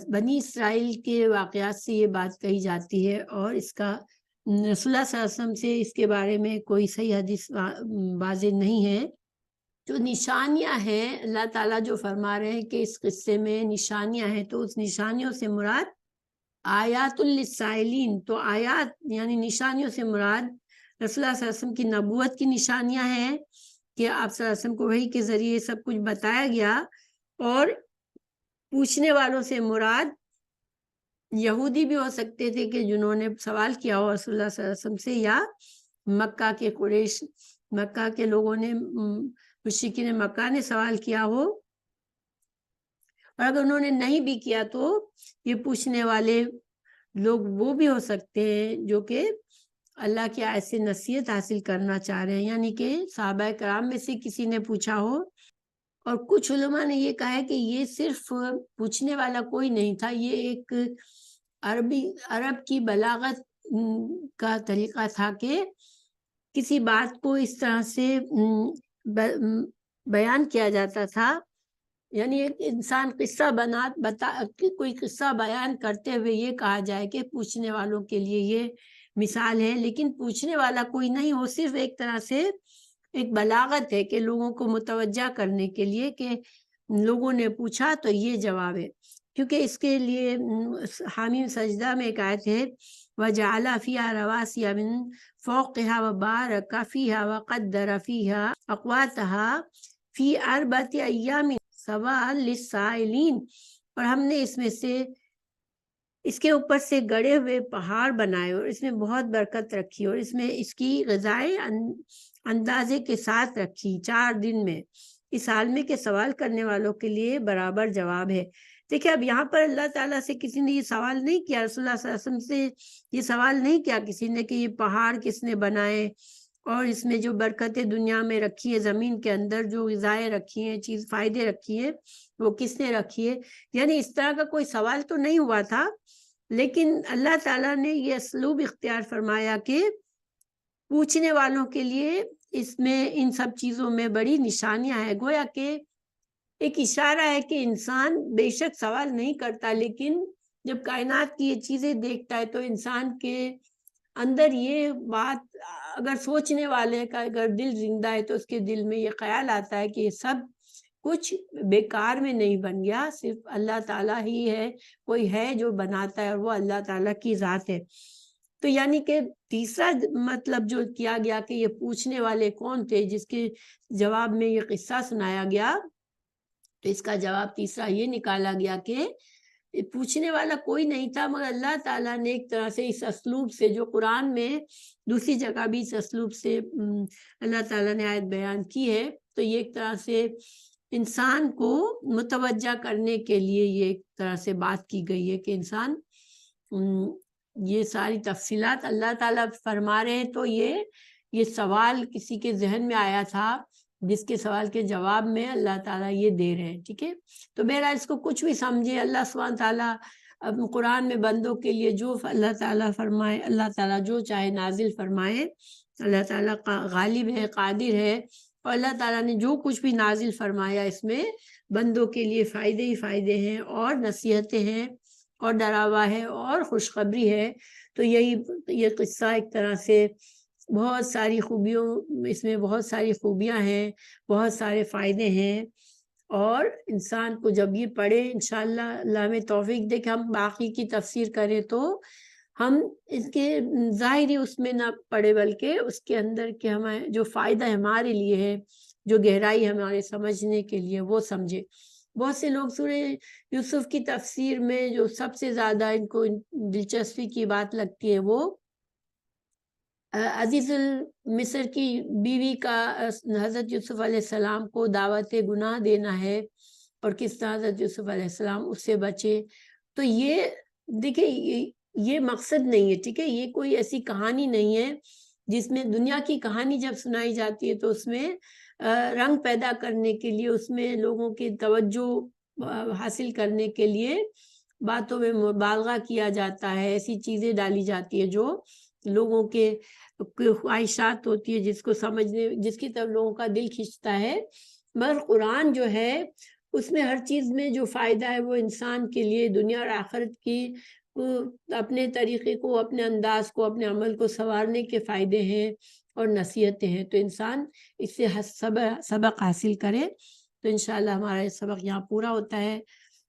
بنی اسرائیل کے واقعات سے یہ بات کہی جاتی ہے، اور اس کا رسول اللہ صلی اللہ علیہ وسلم سے اس کے بارے میں کوئی صحیح حدیث واضح نہیں ہے. جو نشانیاں ہیں اللہ تعالیٰ جو فرما رہے ہیں کہ اس قصے میں نشانیاں ہیں، تو اس نشانیوں سے مراد آیات للسائلین. تو آیات یعنی نشانیوں سے مراد رسول اللہ صلی اللہ علیہ وسلم کی نبوت کی نشانیاں ہیں کہ آپ صلی اللہ علیہ وسلم کو وحی کے ذریعے سب کچھ بتایا گیا. اور پوچھنے والوں سے مراد یہودی بھی ہو سکتے تھے کہ جنہوں نے سوال کیا ہو رسول اللہ صلی اللہ علیہ وسلم سے، یا مکہ کے قریش، مکہ کے لوگوں نے، مشرکین مکہ نے سوال کیا ہو. اور اگر انہوں نے نہیں بھی کیا تو یہ پوچھنے والے لوگ وہ بھی ہو سکتے ہیں جو کہ اللہ کی آیت سے نصیحت حاصل کرنا چاہ رہے ہیں، یعنی کہ صحابہ کرام میں سے کسی نے پوچھا ہو. اور کچھ علماء نے یہ کہا ہے کہ یہ صرف پوچھنے والا کوئی نہیں تھا، یہ ایک عرب کی بلاغت کا طریقہ تھا کہ کسی بات کو اس طرح سے بیان کیا جاتا تھا، یعنی ایک انسان کوئی قصہ بیان کرتے ہوئے یہ کہا جائے کہ پوچھنے والوں کے لیے یہ مثال ہے، لیکن پوچھنے والا کوئی نہیں ہو، صرف ایک طرح سے ایک بلاغت ہے کہ لوگوں کو متوجہ کرنے کے لیے کہ لوگوں نے پوچھا تو یہ جواب ہے، کیونکہ اس کے لیے حامیم سجدہ میں ایک آیت ہے وَجَعَلَ فِيهَا رَوَاسِيَ مِن فَوْقِهَا وَبَارَكَ فِيهَا وَقَدَّرَ فِيهَا أَقْوَاتَهَا فِي أَرْبَعَةِ أَيَّامٍ سَوَاءً لِلسَّائِلِينَ، اور ہم نے اس میں سے اس کے اوپر سے گڑے ہوئے پہاڑ بنائے اور اس میں بہت برکت رکھی اور اس میں اس کی غذائیں اندازے کے ساتھ رکھی 4 دن میں، اس عالمے کے سوال کرنے والوں کے لیے برابر جواب ہے۔ دیکھیں اب یہاں پر اللہ تعالیٰ سے کسی نے یہ سوال نہیں کیا، رسول اللہ صلی اللہ علیہ وسلم سے یہ سوال نہیں کیا کسی نے کہ یہ پہاڑ کس نے بنائے اور اس میں جو برکتیں دنیا میں رکھی ہے، زمین کے اندر جو غذائیں رکھی ہیں، چیز فائدے رکھی ہیں، وہ کس نے رکھی ہے، یعنی اس طرح کا کوئی سوال تو نہیں ہوا تھا، لیکن اللہ تعالیٰ نے یہ اسلوب اختیار فرمایا کہ پوچھنے والوں کے لیے اس میں ان سب چیزوں میں بڑی نشانیاں ہیں، گویا کہ ایک اشارہ ہے کہ انسان بے شک سوال نہیں کرتا، لیکن جب کائنات کی یہ چیزیں دیکھتا ہے تو انسان کے اندر یہ بات، اگر سوچنے والے کا اگر دل زندہ ہے تو اس کے دل میں یہ خیال آتا ہے کہ یہ سب کچھ بیکار میں نہیں بن گیا، صرف اللہ تعالیٰ ہی ہے، کوئی ہے جو بناتا ہے اور وہ اللہ تعالیٰ کی ذات ہے۔ تو یعنی کہ تیسرا مطلب جو کیا گیا کہ یہ پوچھنے والے کون تھے، جس کے جواب میں یہ قصہ سنایا گیا، تو اس کا جواب تیسرا یہ نکالا گیا کہ پوچھنے والا کوئی نہیں تھا مگر اللہ تعالیٰ نے ایک طرح سے اس اسلوب سے، جو قرآن میں دوسری جگہ بھی اس اسلوب سے اللہ تعالیٰ نے آیت بیان کی ہے، تو یہ ایک طرح سے انسان کو متوجہ کرنے کے لیے یہ ایک طرح سے بات کی گئی ہے کہ انسان یہ ساری تفصیلات اللہ تعالیٰ فرما رہے ہیں، تو یہ سوال کسی کے ذہن میں آیا تھا جس کے سوال کے جواب میں اللہ تعالیٰ یہ دے رہے ہیں، ٹھیک ہے۔ تو بہرحال اس کو کچھ بھی سمجھے، اللہ سبحانہ تعالیٰ قرآن میں بندوں کے لیے جو اللہ تعالیٰ فرمائے، اللہ تعالیٰ جو چاہے نازل فرمائے، اللہ تعالیٰ غالب ہے، قادر ہے، اور اللہ تعالیٰ نے جو کچھ بھی نازل فرمایا اس میں بندوں کے لیے فائدے ہی فائدے ہیں اور نصیحتیں ہیں اور ڈراوا ہے اور خوشخبری ہے۔ تو یہ قصہ ایک طرح سے بہت ساری خوبیوں، اس میں بہت ساری خوبیاں ہیں، بہت سارے فائدے ہیں، اور انسان کو جب یہ پڑھے انشاءاللہ اللہ ہمیں توفیق دے کہ ہم باقی کی تفسیر کریں تو ہم اس کے ظاہری اس میں نہ پڑھے بلکہ اس کے اندر کے ہمیں جو فائدہ ہمارے لیے ہے، جو گہرائی ہمارے سمجھنے کے لیے، وہ سمجھے۔ بہت سے لوگ سورہ یوسف کی تفسیر میں جو سب سے زیادہ ان کو دلچسپی کی بات لگتی ہے وہ عزیز مصر کی بیوی کا حضرت یوسف علیہ السلام کو دعوت گناہ دینا ہے اور کس طرح حضرت یوسف علیہ السلام اس سے بچے۔ تو یہ دیکھیں یہ مقصد نہیں ہے، ٹھیک ہے، یہ کوئی ایسی کہانی نہیں ہے جس میں دنیا کی کہانی جب سنائی جاتی ہے تو اس میں رنگ پیدا کرنے کے لیے، اس میں لوگوں کی توجہ حاصل کرنے کے لیے باتوں میں مبالغہ کیا جاتا ہے، ایسی چیزیں ڈالی جاتی ہے جو لوگوں کے خواہشات ہوتی ہے، جس کو سمجھنے، جس کی طرف لوگوں کا دل کھینچتا ہے۔ مگر قرآن جو ہے اس میں ہر چیز میں جو فائدہ ہے وہ انسان کے لیے دنیا اور آخرت کی اپنے طریقے کو، اپنے انداز کو، اپنے عمل کو سنوارنے کے فائدے ہیں اور نصیحتیں ہیں، تو انسان اس سے سبق حاصل کرے۔ تو انشاءاللہ ہمارا یہ سبق یہاں پورا ہوتا ہے۔